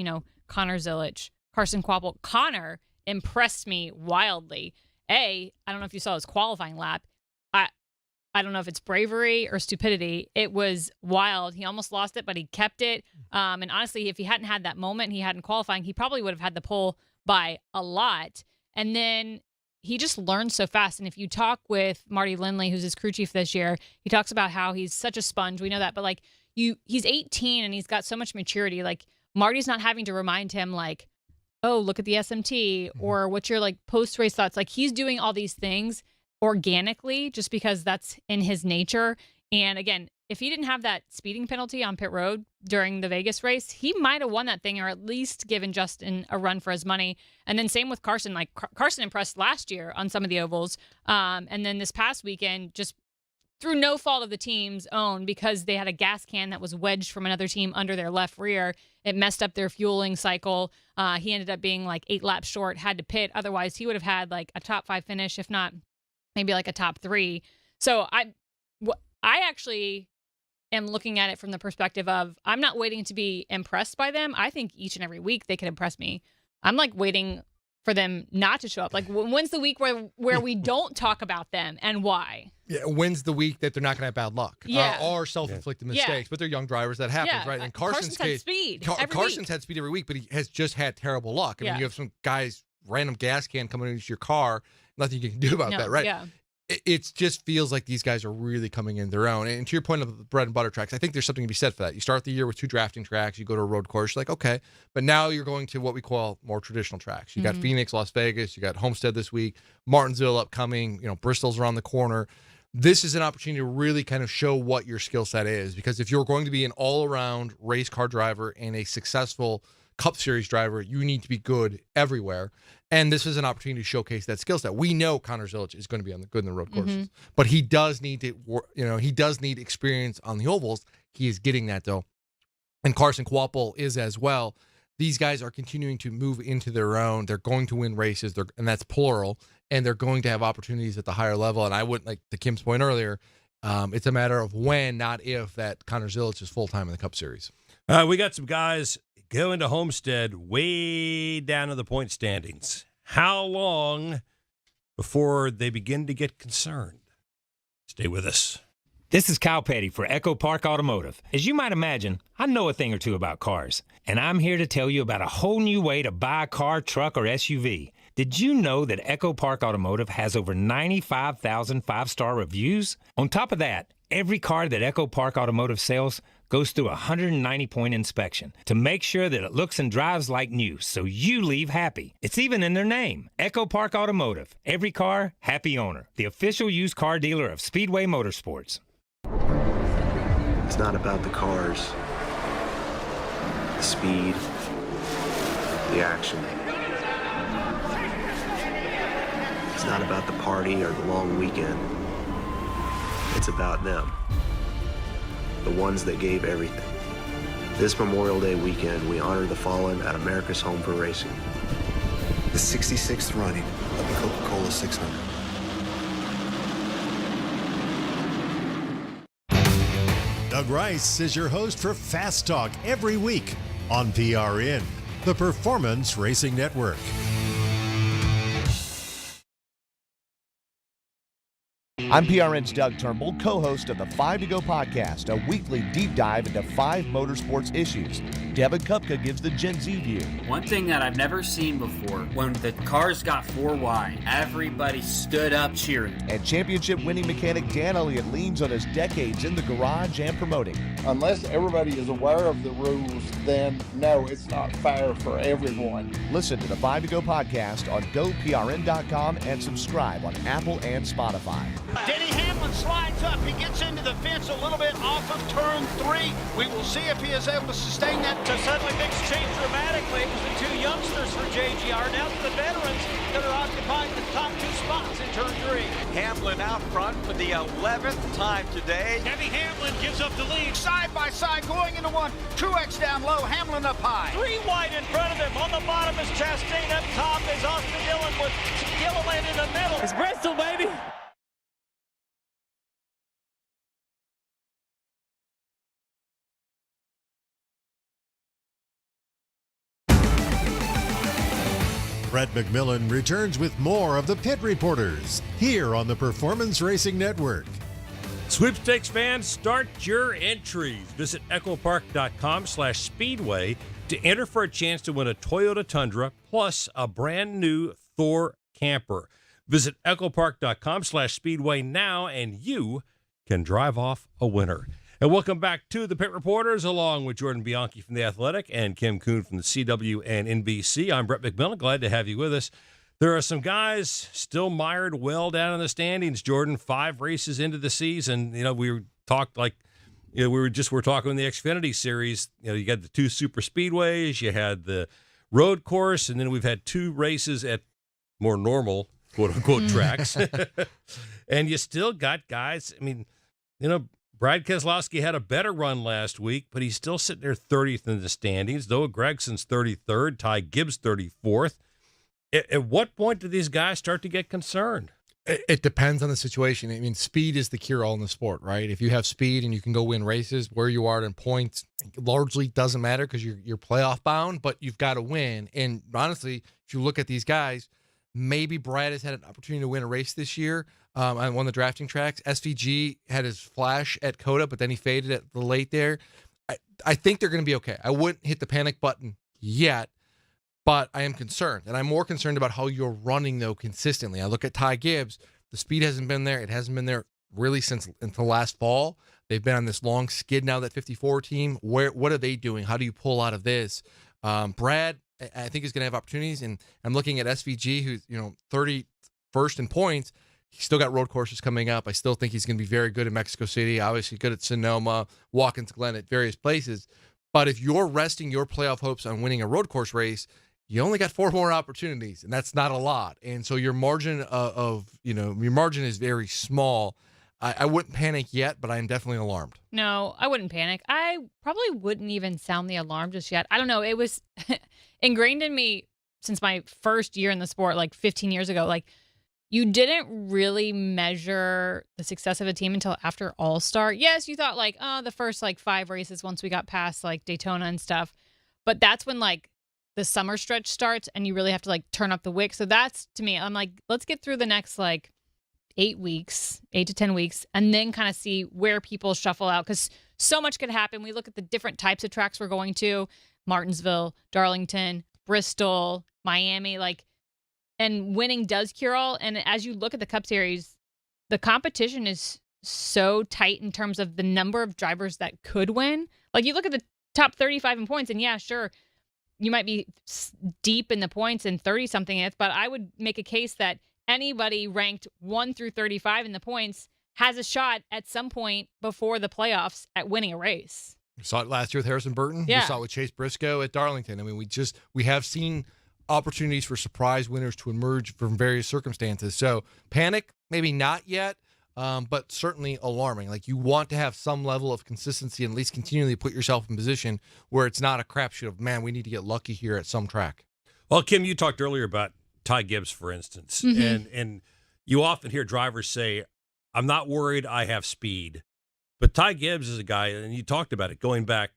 Connor Zilic, Carson Kvapil. Connor impressed me wildly. I don't know if you saw his qualifying lap. I don't know if it's bravery or stupidity. It was wild. He almost lost it, but he kept it. And honestly, if he hadn't had that moment, he hadn't qualifying, he probably would have had the pole by a lot. And then he just learned so fast. And if you talk with Marty Lindley, who's his crew chief this year, he talks about how he's such a sponge. We know that. But like he's 18 and he's got so much maturity. Like Marty's not having to remind him like, oh, look at the SMT or what's your like post-race thoughts. Like he's doing all these things organically just because that's in his nature. And again, if he didn't have that speeding penalty on pit road during the Vegas race, he might have won that thing or at least given Justin a run for his money. And then same with Carson. Like Carson impressed last year on some of the ovals. And then this past weekend, just through no fault of the team's own, because they had a gas can that was wedged from another team under their left rear. It messed up their fueling cycle. He ended up being like 8 laps short, had to pit. Otherwise, he would have had like a top 5 finish, if not maybe like a top 3. So I actually am looking at it from the perspective of I'm not waiting to be impressed by them. I think each and every week they can impress me. I'm like waiting for them not to show up. Like when's the week where we don't talk about them and why? Yeah, when's the week that they're not going to have bad luck or self-inflicted mistakes? But they're young drivers, that happens, right? In Carson's case, had speed Carson's had speed every week, but he has just had terrible luck. I mean, you have some guys, random gas can coming into your car, nothing you can do about that, right? Yeah. It just feels like these guys are really coming in their own. And to your point of the bread and butter tracks, I think there's something to be said for that. You start the year with 2 drafting tracks, you go to a road course, you're like, okay. But now you're going to what we call more traditional tracks. You got Phoenix, Las Vegas, you got Homestead this week, Martinsville upcoming, Bristol's around the corner. This is an opportunity to really kind of show what your skill set is. Because if you're going to be an all-around race car driver and a successful Cup Series driver, you need to be good everywhere. And this is an opportunity to showcase that skill set. We know Connor Zilic is going to be good in the road courses, but he does need to, he does need experience on the ovals. He is getting that though, and Carson Kvapil is as well. These guys are continuing to move into their own. They're going to win races, and that's plural. And they're going to have opportunities at the higher level. And I wouldn't, like to Kim's point earlier, it's a matter of when, not if, that Connor Zilic is full time in the Cup Series. We got some guys going to Homestead way down to the point standings. How long before they begin to get concerned? Stay with us. This is Kyle Petty for Echo Park Automotive. As you might imagine, I know a thing or two about cars, and I'm here to tell you about a whole new way to buy a car, truck, or SUV. Did you know that Echo Park Automotive has over 95,000 five-star reviews? On top of that, every car that Echo Park Automotive sells goes through a 190-point inspection to make sure that it looks and drives like new, so you leave happy. It's even in their name, Echo Park Automotive. Every car, happy owner. The official used car dealer of Speedway Motorsports. It's not about the cars, the speed, the action. It's not about the party or the long weekend. It's about them, the ones that gave everything. This Memorial Day weekend, we honor the fallen at America's Home for Racing. The 66th running of the Coca-Cola 600. Doug Rice is your host for Fast Talk every week on PRN, the Performance Racing Network. I'm PRN's Doug Turnbull, co-host of the 5 to Go podcast, a weekly deep dive into 5 motorsports issues. Devin Kupka gives the Gen Z view. One thing that I've never seen before, when the cars got 4 wide, everybody stood up cheering. And championship-winning mechanic Dan Elliott leans on his decades in the garage and promoting. Unless everybody is aware of the rules, then no, it's not fair for everyone. Listen to the 5 to Go podcast on GoPRN.com and subscribe on Apple and Spotify. Denny Hamlin slides up. He gets into the fence a little bit off of turn 3. We will see if he is able to sustain that. So suddenly things change dramatically. It was the 2 youngsters for JGR. Now it's the veterans that are occupying the top 2 spots in turn 3. Hamlin out front for the 11th time today. Denny Hamlin gives up the lead. Side by side going into one. Truex down low. Hamlin up high. 3 wide in front of him. On the bottom is Chastain. Up top is Austin Dillon with Gilliland in the middle. It's Bristol, baby. Brett McMillan returns with more of the Pit Reporters here on the Performance Racing Network. Sweepstakes fans, start your entries. Visit echopark.com/speedway to enter for a chance to win a Toyota Tundra plus a brand new Thor camper. Visit echopark.com/speedway now and you can drive off a winner. And welcome back to the Pit Reporters, along with Jordan Bianchi from The Athletic and Kim Coon from the CW and NBC. I'm Brett McMillan. Glad to have you with us. There are some guys still mired well down in the standings, Jordan. 5 races into the season. You know, we talked like, you know, we're talking in the Xfinity series. You know, you got the 2 super speedways, you had the road course, and then we've had 2 races at more normal, quote unquote, tracks. And you still got guys. I mean, you know, Brad Keselowski had a better run last week, but he's still sitting there 30th in the standings. Noah Gregson's 33rd, Ty Gibbs 34th. At what point do these guys start to get concerned? It depends on the situation. I mean, speed is the cure-all in the sport, right? If you have speed and you can go win races, where you are in points largely doesn't matter because you're playoff bound, but you've got to win. And honestly, if you look at these guys, maybe Brad has had an opportunity to win a race this year on one of the drafting tracks. SVG had his flash at Coda, but then he faded at the late there. I think they're going to be okay. I wouldn't hit the panic button yet, but I am concerned. And I'm more concerned about how you're running, though, consistently. I look at Ty Gibbs. The speed hasn't been there. It hasn't been there really since until last fall. They've been on this long skid now, that 54 team. What are they doing? How do you pull out of this? Brad, I think he's going to have opportunities. And I'm looking at SVG, who's 31st in points. He's still got road courses coming up. I still think he's going to be very good in Mexico City, obviously good at Sonoma, Watkins Glen, at various places. But if you're resting your playoff hopes on winning a road course race, you only got 4 more opportunities, and that's not a lot. And so your margin your margin is very small. I wouldn't panic yet, but I am definitely alarmed. No, I wouldn't panic. I probably wouldn't even sound the alarm just yet. I don't know. It was ingrained in me since my first year in the sport, like 15 years ago. Like, you didn't really measure the success of a team until after All-Star. Yes, you thought like, oh, the first like 5 races once we got past like Daytona and stuff. But that's when like the summer stretch starts and you really have to like turn up the wick. So that's, to me, I'm like, let's get through the next like 8 to 10 weeks, and then kind of see where people shuffle out, because so much could happen. We look at the different types of tracks we're going to: Martinsville, Darlington, Bristol, Miami, and winning does cure all. And as you look at the Cup Series, the competition is so tight in terms of the number of drivers that could win. Like, you look at the top 35 in points, and yeah, sure, you might be deep in the points in 30-something, but I would make a case that anybody ranked 1 through 35 in the points has a shot at some point before the playoffs at winning a race. We saw it last year with Harrison Burton. Yeah. We saw it with Chase Briscoe at Darlington. I mean, we have seen opportunities for surprise winners to emerge from various circumstances. So panic, maybe not yet, but certainly alarming. Like, you want to have some level of consistency and at least continually put yourself in position where it's not a crapshoot of, man, we need to get lucky here at some track. Well, Kim, you talked earlier about Ty Gibbs, for instance, and you often hear drivers say, I'm not worried, I have speed. But Ty Gibbs is a guy, and you talked about it, going back,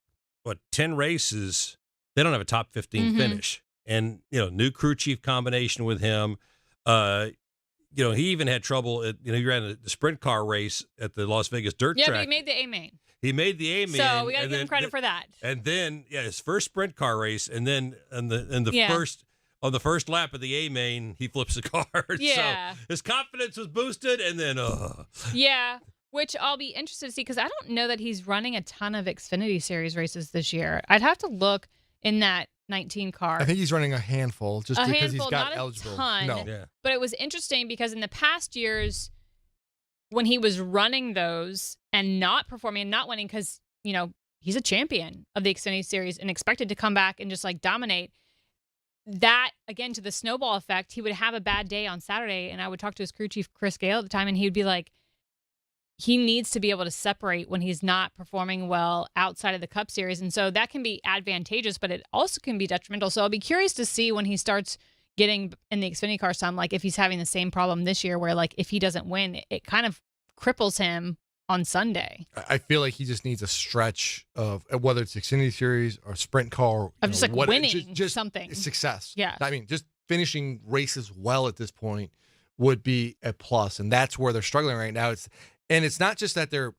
10 races, they don't have a top 15 finish. And, new crew chief combination with him. He even had trouble he ran a sprint car race at the Las Vegas dirt track. Yeah, but he made the A-main. He made the A-main. So we got to give him credit for that. And then, his first sprint car race, and then on the first lap of the A-main, he flips the car. Yeah. So his confidence was boosted, and then, Yeah, which I'll be interested to see, because I don't know that he's running a ton of Xfinity Series races this year. I'd have to look in that 19 car. I think he's running a handful just because he's got not eligible. A ton, no. Yeah. But it was interesting because in the past years, when he was running those and not performing and not winning, because, he's a champion of the Xfinity Series and expected to come back and just dominate. That, again, to the snowball effect, he would have a bad day on Saturday, and I would talk to his crew chief, Chris Gale, at the time, and he would be like, he needs to be able to separate when he's not performing well outside of the Cup Series. And so that can be advantageous, but it also can be detrimental. So I'll be curious to see when he starts getting in the Xfinity car some, if he's having the same problem this year where, if he doesn't win, it kind of cripples him on Sunday. I feel like he just needs a stretch of, whether it's Xfinity Series or sprint car. Of just winning just something. Success. Yeah. I mean, just finishing races well at this point would be a plus. And that's where they're struggling right now. It's not just that they're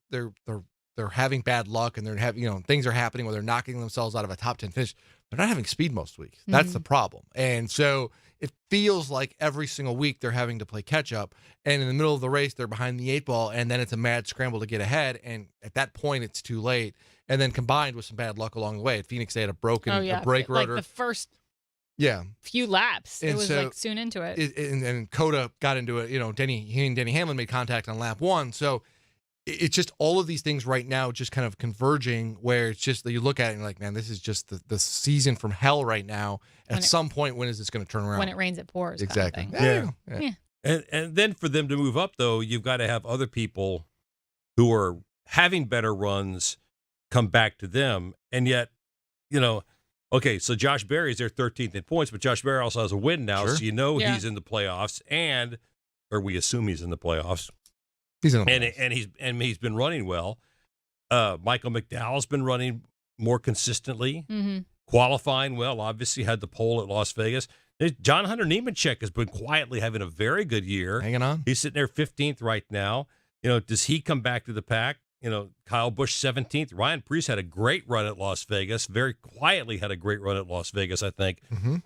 having bad luck and they're having, things are happening where they're knocking themselves out of a top 10 finish. They're not having speed most weeks. That's the problem. And so it feels like every single week they're having to play catch up. And in the middle of the race, they're behind the 8 ball, and then it's a mad scramble to get ahead. And at that point, it's too late. And then combined with some bad luck along the way. At Phoenix, they had a brake rotor. The first Yeah. few laps. And it was so soon into it. And Coda got into it. He and Denny Hamlin made contact on lap 1. So it's just all of these things right now just kind of converging where it's just that you look at it and you're like, man, this is just the season from hell right now. At some point, when is this going to turn around? When it rains, it pours. Exactly. Kind of thing. Yeah. And then for them to move up, though, you've got to have other people who are having better runs come back to them. And yet, okay, so Josh Berry's their 13th in points, but Josh Berry also has a win now, Sure. so he's in the playoffs, or we assume he's in the playoffs. He's in the playoffs. And he's been running well. Michael McDowell's been running more consistently, qualifying well. Obviously, had the pole at Las Vegas. John Hunter Nemechek has been quietly having a very good year, hanging on. He's sitting there 15th right now. Does he come back to the pack? Kyle Busch 17th. Ryan Preece had a great run at Las Vegas. Very quietly had a great run at Las Vegas, I think.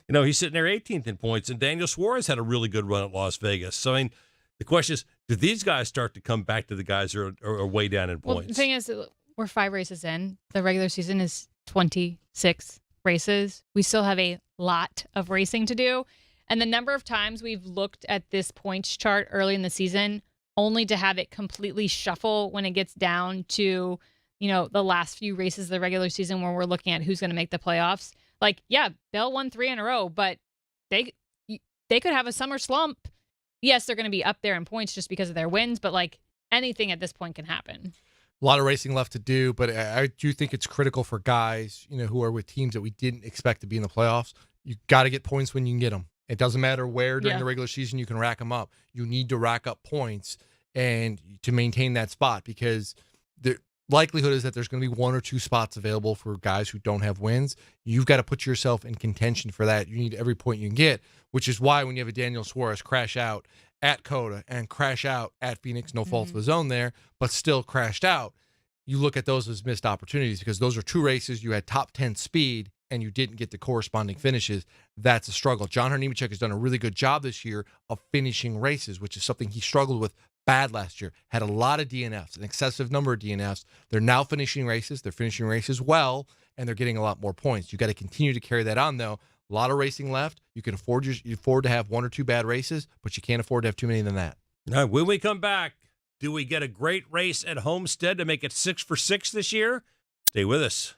He's sitting there 18th in points, and Daniel Suarez had a really good run at Las Vegas. So, I mean, the question is, do these guys start to come back to the guys who are way down in points? Well, the thing is, we're 5 races in. The regular season is 26 races. We still have a lot of racing to do. And the number of times we've looked at this points chart early in the season only to have it completely shuffle when it gets down to, the last few races of the regular season where we're looking at who's going to make the playoffs. Bell won 3 in a row, but they could have a summer slump. Yes, they're going to be up there in points just because of their wins, but anything at this point can happen. A lot of racing left to do, but I do think it's critical for guys, who are with teams that we didn't expect to be in the playoffs. You got to get points when you can get them. It doesn't matter where during the regular season you can rack them up. You need to rack up points and to maintain that spot, because the likelihood is that there's going to be 1 or 2 spots available for guys who don't have wins. You've got to put yourself in contention for that. You need every point you can get, which is why when you have a Daniel Suarez crash out at Coda and crash out at Phoenix, no fault of his own there, but still crashed out. You look at those as missed opportunities because those are 2 races. You had top 10 speed and you didn't get the corresponding finishes. That's a struggle. John Nemechek has done a really good job this year of finishing races, which is something he struggled with bad last year. Had a lot of DNFs, an excessive number of DNFs. They're now finishing races. They're finishing races well, and they're getting a lot more points. You got to continue to carry that on, though. A lot of racing left. You can afford to have 1 or 2 bad races, but you can't afford to have too many than that. Now, when we come back, do we get a great race at Homestead to make it 6 for 6 this year? Stay with us.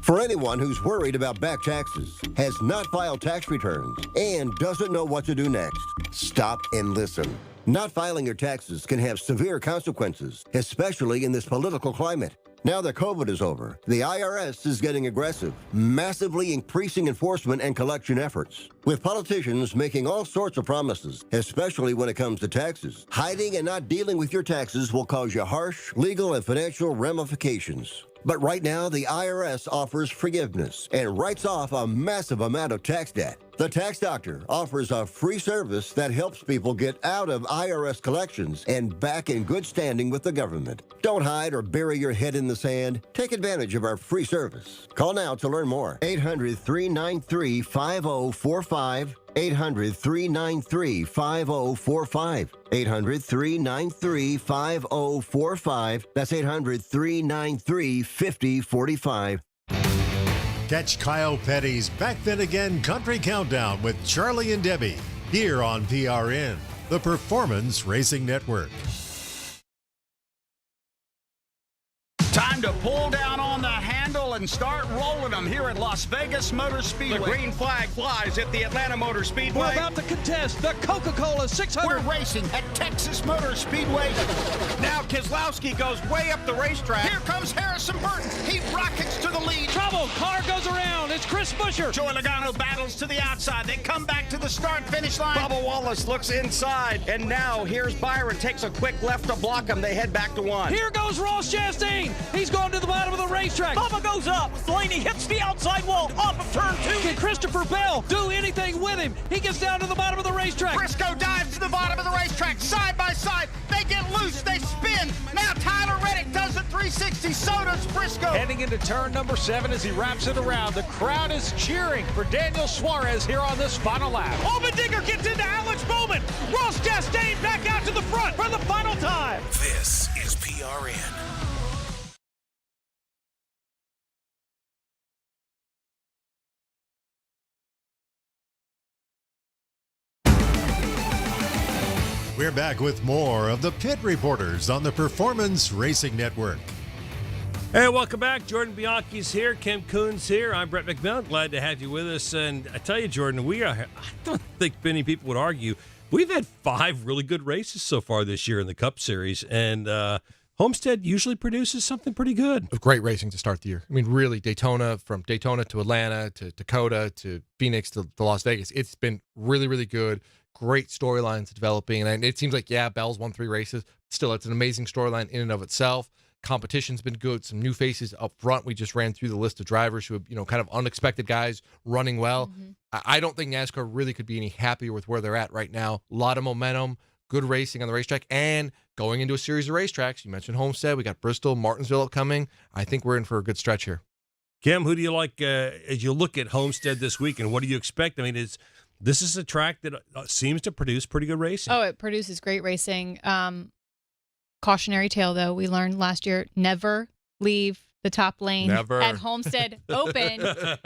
For anyone who's worried about back taxes, has not filed tax returns, and doesn't know what to do next, stop and listen. Not filing your taxes can have severe consequences, especially in this political climate. Now that COVID is over, the IRS is getting aggressive, massively increasing enforcement and collection efforts. With politicians making all sorts of promises, especially when it comes to taxes, hiding and not dealing with your taxes will cause you harsh legal and financial ramifications. But right now, the IRS offers forgiveness and writes off a massive amount of tax debt. The Tax Doctor offers a free service that helps people get out of IRS collections and back in good standing with the government. Don't hide or bury your head in the sand. Take advantage of our free service. Call now to learn more. 800-393-5045. 800-393-5045. 800-393-5045. That's 800-393-5045. Catch Kyle Petty's Back Then Again Country Countdown with Charlie and Debbie here on PRN, the Performance Racing Network. Time to pull down on the handle and start rolling them here at Las Vegas Motor Speedway. The green flag flies at the Atlanta Motor Speedway. We're about to contest the Coca-Cola 600. We're racing at Texas Motor Speedway. Now Keselowski goes way up the racetrack. Here comes Harrison Burton. He rockets to the lead. Trouble. Car goes around. It's Chris Buescher. Joey Logano battles to the outside. They come back to the start-finish line. Bubba Wallace looks inside. And now here's Byron. Takes a quick left to block him. They head back to 1. Here goes Ross Chastain. He's going to the bottom of the racetrack. Bubba goes up. Blaney hits the outside wall off of turn 2. Can Christopher Bell do anything with him? He gets down to the bottom of the racetrack. Briscoe dives to the bottom of the racetrack. Side by side. They get loose. They spin. Now Tyler Reddick does the 360. So does Briscoe. Heading into turn number 7 as he wraps it around. The crowd is cheering for Daniel Suarez here on this final lap. Allmendinger gets into Alex Bowman. Ross Chastain back out to the front for the final time. This is PRN. We're back with more of the Pit Reporters on the Performance Racing Network. Hey, welcome back. Jordan Bianchi's here. Kim Coon's here. I'm Brett McMillan. Glad to have you with us. And I tell you, Jordan, I don't think many people would argue, we've had 5 really good races so far this year in the Cup Series. And Homestead usually produces something pretty good. Great racing to start the year. I mean, really, Daytona, from Daytona to Atlanta to Dakota to Phoenix to Las Vegas, it's been really, really good. Great storylines developing. And it seems like, Bell's won 3 races. Still, it's an amazing storyline in and of itself. Competition's been good. Some new faces up front. We just ran through the list of drivers who have, kind of unexpected guys running well. Mm-hmm. I don't think NASCAR really could be any happier with where they're at right now. A lot of momentum, good racing on the racetrack, and going into a series of racetracks. You mentioned Homestead. We got Bristol, Martinsville upcoming. I think we're in for a good stretch here. Kim, who do you like as you look at Homestead this week, and what do you expect? I mean, this is a track that seems to produce pretty good racing. Oh, it produces great racing. Cautionary tale, though. We learned last year, never leave the top lane at Homestead Open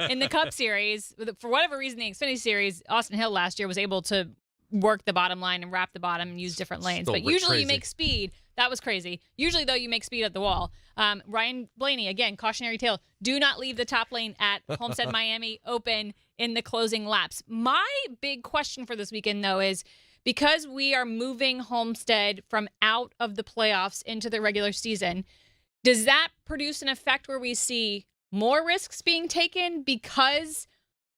in the Cup Series. For whatever reason, the Xfinity Series, Austin Hill last year was able to work the bottom line and wrap the bottom and use different lanes. But usually you make speed. That was crazy. Usually, though, you make speed at the wall. Ryan Blaney, again, cautionary tale. Do not leave the top lane at Homestead Miami Open in the closing laps. My big question for this weekend, though, is because we are moving Homestead from out of the playoffs into the regular season, does that produce an effect where we see more risks being taken because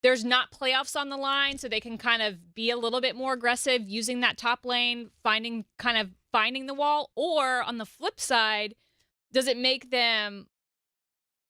there's not playoffs on the line, so they can kind of be a little bit more aggressive using that top lane, finding the wall? Or on the flip side, does it make them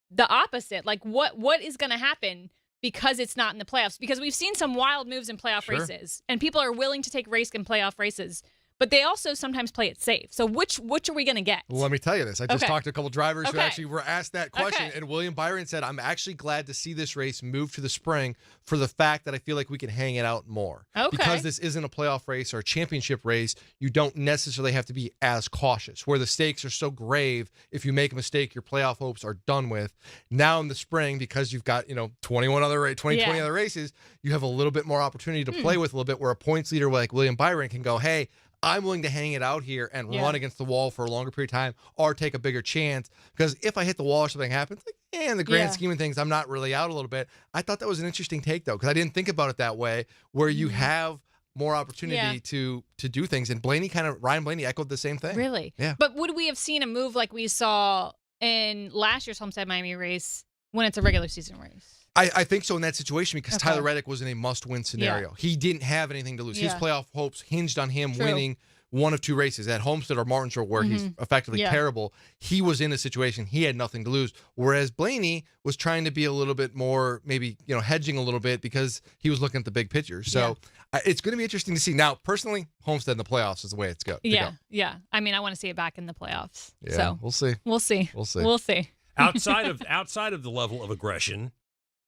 the opposite? Like what is going to happen? because it's not in the playoffs. Because we've seen some wild moves in playoff races, and people are willing to take risk in playoff races. But they also sometimes play it safe. So which are we going to get? Well, let me tell you this. I just talked to a couple drivers who Okay. actually were asked that question, and William Byron said, I'm actually glad to see this race move to the spring for the fact that I feel like we can hang it out more. Okay. Because this isn't a playoff race or a championship race, you don't necessarily have to be as cautious, where the stakes are so grave. If you make a mistake, your playoff hopes are done with. Now in the spring, because you've got 20 other races, you have a little bit more opportunity to play with a little bit, where a points leader like William Byron can go, hey, I'm willing to hang it out here and run against the wall for a longer period of time or take a bigger chance. Because if I hit the wall or something happens, in the grand scheme of things, I'm not really out a little bit. I thought that was an interesting take, though, because I didn't think about it that way, where you have more opportunity to do things. And Ryan Blaney echoed the same thing. Really? Yeah. But would we have seen a move like we saw in last year's Homestead Miami race when it's a regular season race? I think so in that situation, because Tyler Reddick was in a must-win scenario. Yeah. He didn't have anything to lose. His playoff hopes hinged on him True. winning one of two races at Homestead or Martinsville, where he's effectively terrible. He was in a situation he had nothing to lose, whereas Blaney was trying to be a little bit more, maybe hedging a little bit, because he was looking at the big picture. So it's going to be interesting to see. Now, personally, Homestead in the playoffs is the way it's go. Yeah. I mean, I want to see it back in the playoffs. Yeah, so we'll see. We'll see. We'll see. outside of the level of aggression,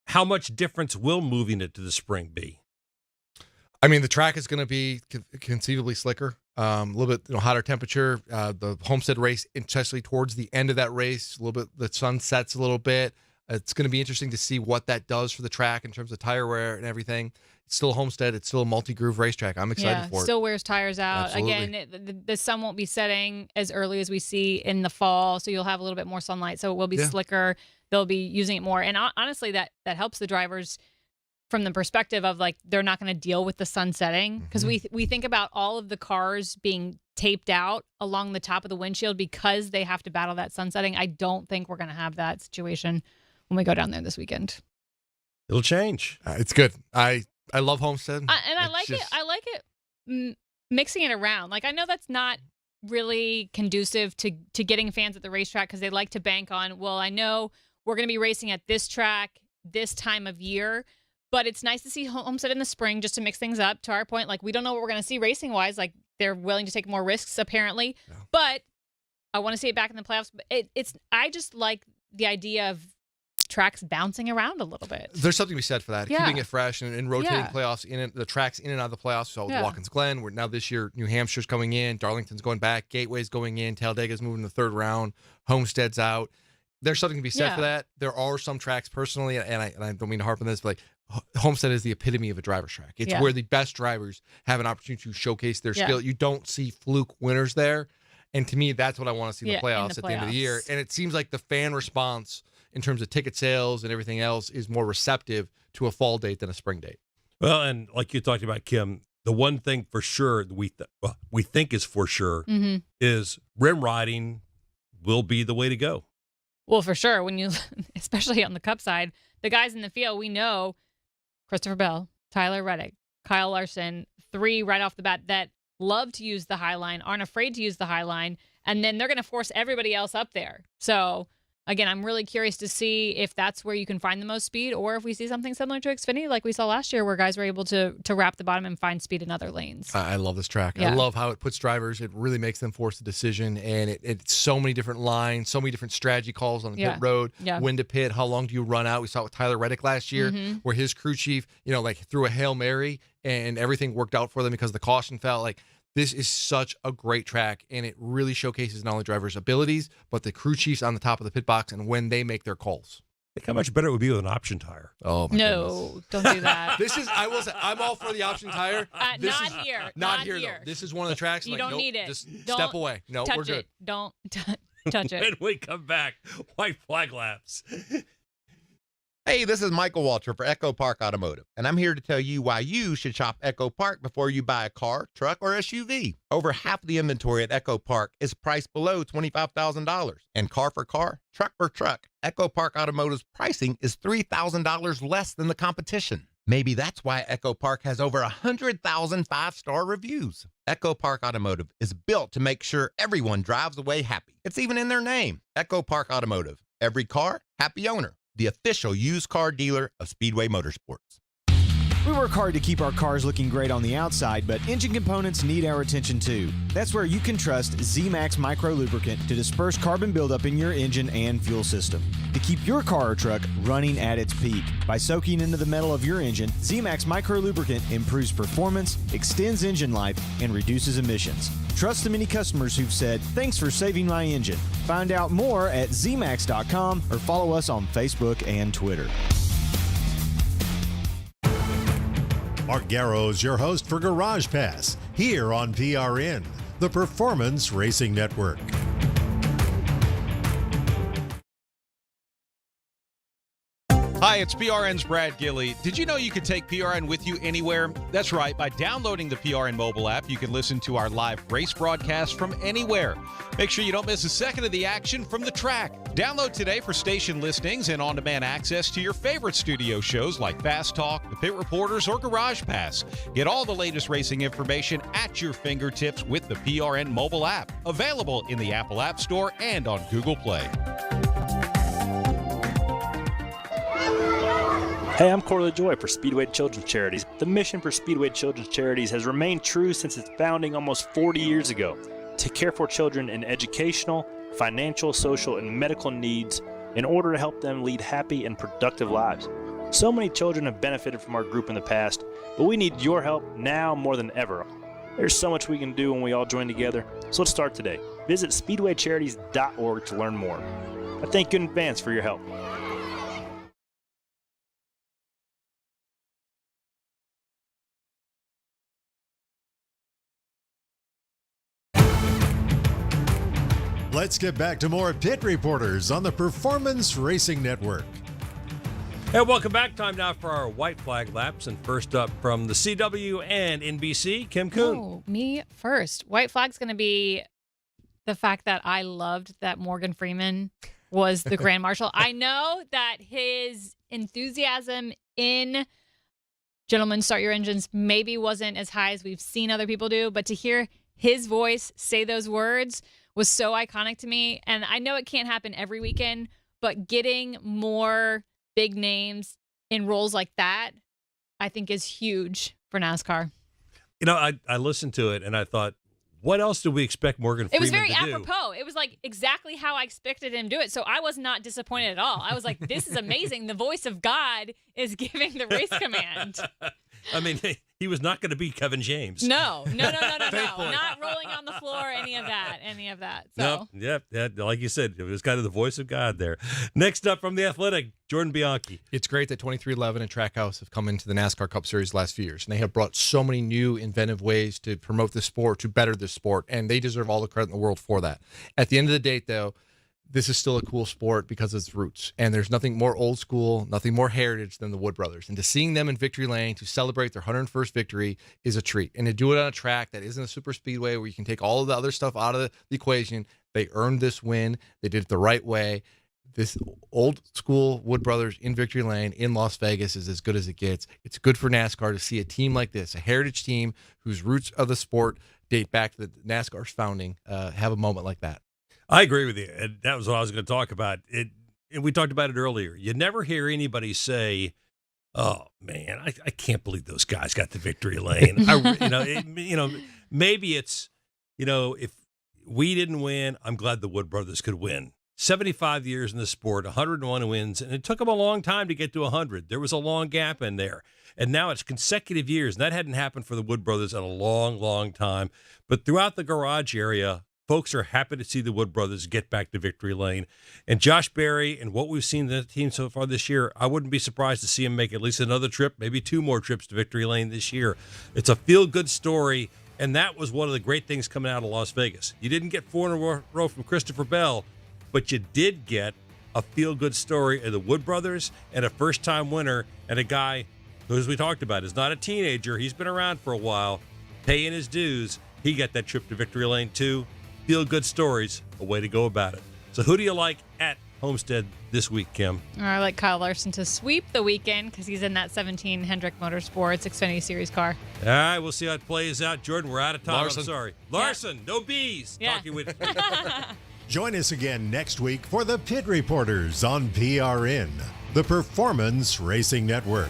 how much difference will moving it to the spring be? I mean, the track is going to be conceivably slicker, a little bit hotter temperature. The Homestead race, especially towards the end of that race, a little bit, the sun sets a little bit. It's going to be interesting to see what that does for the track in terms of tire wear and everything. It's still Homestead. It's still a multi-groove racetrack. I'm excited for it. Still wears tires out. Absolutely. Again, the sun won't be setting as early as we see in the fall, so you'll have a little bit more sunlight, so it will be slicker. They'll be using it more. And honestly, that helps the drivers from the perspective of, like, they're not going to deal with the sun setting, because we think about all of the cars being taped out along the top of the windshield because they have to battle that sun setting. I don't think we're going to have that situation when we go down there this weekend. It'll change. It's good. I love Homestead. I like it. I like it mixing it around. Like, I know that's not really conducive to getting fans at the racetrack, because they like to bank on, well, I know we're going to be racing at this track this time of year, but it's nice to see Homestead in the spring just to mix things up. To our point, like, we don't know what we're going to see racing wise. Like, they're willing to take more risks apparently, but I want to see it back in the playoffs. But I just like the idea of tracks bouncing around a little bit. There's something to be said for that, keeping it fresh and rotating playoffs the tracks in and out of the playoffs. So Watkins Glen, we're now this year New Hampshire's coming in, Darlington's going back, Gateway's going in, Talladega's moving to the third round, Homestead's out. There's something to be said for that. There are some tracks personally, and I don't mean to harp on this, but like Homestead is the epitome of a driver's track. It's where the best drivers have an opportunity to showcase their skill. You don't see fluke winners there. And to me, that's what I want to see in the playoffs at the end of the year. And it seems like the fan response in terms of ticket sales and everything else is more receptive to a fall date than a spring date. Well, and like you talked about, Kim, the one thing for sure that we think is for sure is rim riding will be the way to go. Well, for sure. When you, especially on the Cup side, the guys in the field, we know Christopher Bell, Tyler Reddick, Kyle Larson, 3 right off the bat that love to use the highline, aren't afraid to use the highline, and then they're going to force everybody else up there. So, again, I'm really curious to see if that's where you can find the most speed, or if we see something similar to Xfinity like we saw last year, where guys were able to wrap the bottom and find speed in other lanes. I love this track. I love how it puts drivers. It really makes them force a decision, and it's so many different lines, so many different strategy calls on the pit road, when to pit, how long do you run out. We saw it with Tyler Reddick last year, where his crew chief, threw a Hail Mary, and everything worked out for them because the caution fell. Like, this is such a great track, and it really showcases not only drivers' abilities, but the crew chiefs on the top of the pit box and when they make their calls. Think how much better it would be with an option tire. Oh, my goodness. Don't do that. I will say, I'm all for the option tire. Not here. Though. This is one of the tracks. You don't need it. Just don't step away. No, touch we're good. it. Don't touch it. When we come back, white flag laps. Hey, this is Michael Walter for Echo Park Automotive, and I'm here to tell you why you should shop Echo Park before you buy a car, truck, or SUV. Over half the inventory at Echo Park is priced below $25,000. And car for car, truck for truck, Echo Park Automotive's pricing is $3,000 less than the competition. Maybe that's why Echo Park has over 100,000 five-star reviews. Echo Park Automotive is built to make sure everyone drives away happy. It's even in their name, Echo Park Automotive. Every car, happy owner. the official used car dealer of Speedway Motorsports. We work hard to keep our cars looking great on the outside, but engine components need our attention too. That's where you can trust Z-Max Micro Lubricant to disperse carbon buildup in your engine and fuel system to keep your car or truck running at its peak. By soaking into the metal of your engine, Z-Max Micro Lubricant improves performance, extends engine life, and reduces emissions. Trust the many customers who've said, "Thanks for saving my engine." Find out more at zmax.com or follow us on Facebook and Twitter. Mark Garrow's your host for Garage Pass here on PRN, the Performance Racing Network. Hi, it's PRN's Brad Gilley. Did you know you could take PRN with you anywhere? That's right. By downloading the PRN mobile app, you can listen to our live race broadcast from anywhere. Make sure you don't miss a second of the action from the track. Download today for station listings and on-demand access to your favorite studio shows like Fast Talk, The Pit Reporters, or Garage Pass. Get all the latest racing information at your fingertips with the PRN mobile app. Available in the Apple App Store and on Google Play. Hey, I'm Corley Joy for Speedway Children's Charities. The mission for Speedway Children's Charities has remained true since its founding almost 40 years ago, to care for children in educational, financial, social, and medical needs in order to help them lead happy and productive lives. So many children have benefited from our group in the past, but we need your help now more than ever. There's so much we can do when we all join together, so let's start today. Visit speedwaycharities.org to learn more. I thank you in advance for your help. Let's get back to more Pit Reporters on the Performance Racing Network. And welcome back. Time now for our white flag laps. And first up from the CW and NBC, Kim Coon. Oh, me first. White flag's going to be the fact that I loved that Morgan Freeman was the Grand Marshal. I know that his enthusiasm in Gentlemen, Start Your Engines maybe wasn't as high as we've seen other people do, but to hear his voice say those words was so iconic to me. And I know it can't happen every weekend, but getting more big names in roles like that, I think is huge for NASCAR. You know, I listened to it and I thought, what else do we expect Morgan Freeman to do? It was very apropos. It was like exactly how I expected him to do it. So I was not disappointed at all. I was like, this is amazing. The voice of God is giving the race command. I mean, he was not going to be Kevin James. No. Not rolling on the floor, any of that. So. Nope. Yeah, like you said, it was kind of the voice of God there. Next up from The Athletic, Jordan Bianchi. It's great that 2311 and Trackhouse have come into the NASCAR Cup Series the last few years, and they have brought so many new, inventive ways to promote the sport, to better the sport, and they deserve all the credit in the world for that. At the end of the day, though, this is still a cool sport because of its roots. And there's nothing more old school, nothing more heritage than the Wood Brothers. And to seeing them in victory lane to celebrate their 101st victory is a treat. And to do it on a track that isn't a super speedway where you can take all of the other stuff out of the equation, they earned this win. They did it the right way. This old school Wood Brothers in victory lane in Las Vegas is as good as it gets. It's good for NASCAR to see a team like this, a heritage team whose roots of the sport date back to the NASCAR's founding, have a moment like that. I agree with you. And that was what I was going to talk about. And we talked about it earlier. You never hear anybody say, "Oh man, I can't believe those guys got the victory lane." Maybe it's, if we didn't win, I'm glad the Wood Brothers could win. 75 years in the sport, 101 wins, and it took them a long time to get to 100. There was a long gap in there. And now it's consecutive years, and that hadn't happened for the Wood Brothers in a long, long time. But throughout the garage area, folks are happy to see the Wood Brothers get back to victory lane. And Josh Berry and what we've seen in the team so far this year, I wouldn't be surprised to see him make at least another trip, maybe 2 more trips to victory lane this year. It's a feel-good story, and that was one of the great things coming out of Las Vegas. You didn't get 4 in a row from Christopher Bell, but you did get a feel-good story of the Wood Brothers and a first-time winner and a guy who, as we talked about, is not a teenager. He's been around for a while, paying his dues. He got that trip to victory lane, too. Feel-good stories, a way to go about it. So who do you like at Homestead this week, Kim? I like Kyle Larson to sweep the weekend because he's in that 17 Hendrick Motorsports Xfinity Series car. All right, we'll see how it plays out. Jordan, we're out of time. Larson. I'm sorry. Larson, no B's. Yeah. Talking with Join us again next week for the Pit Reporters on PRN. the Performance Racing Network.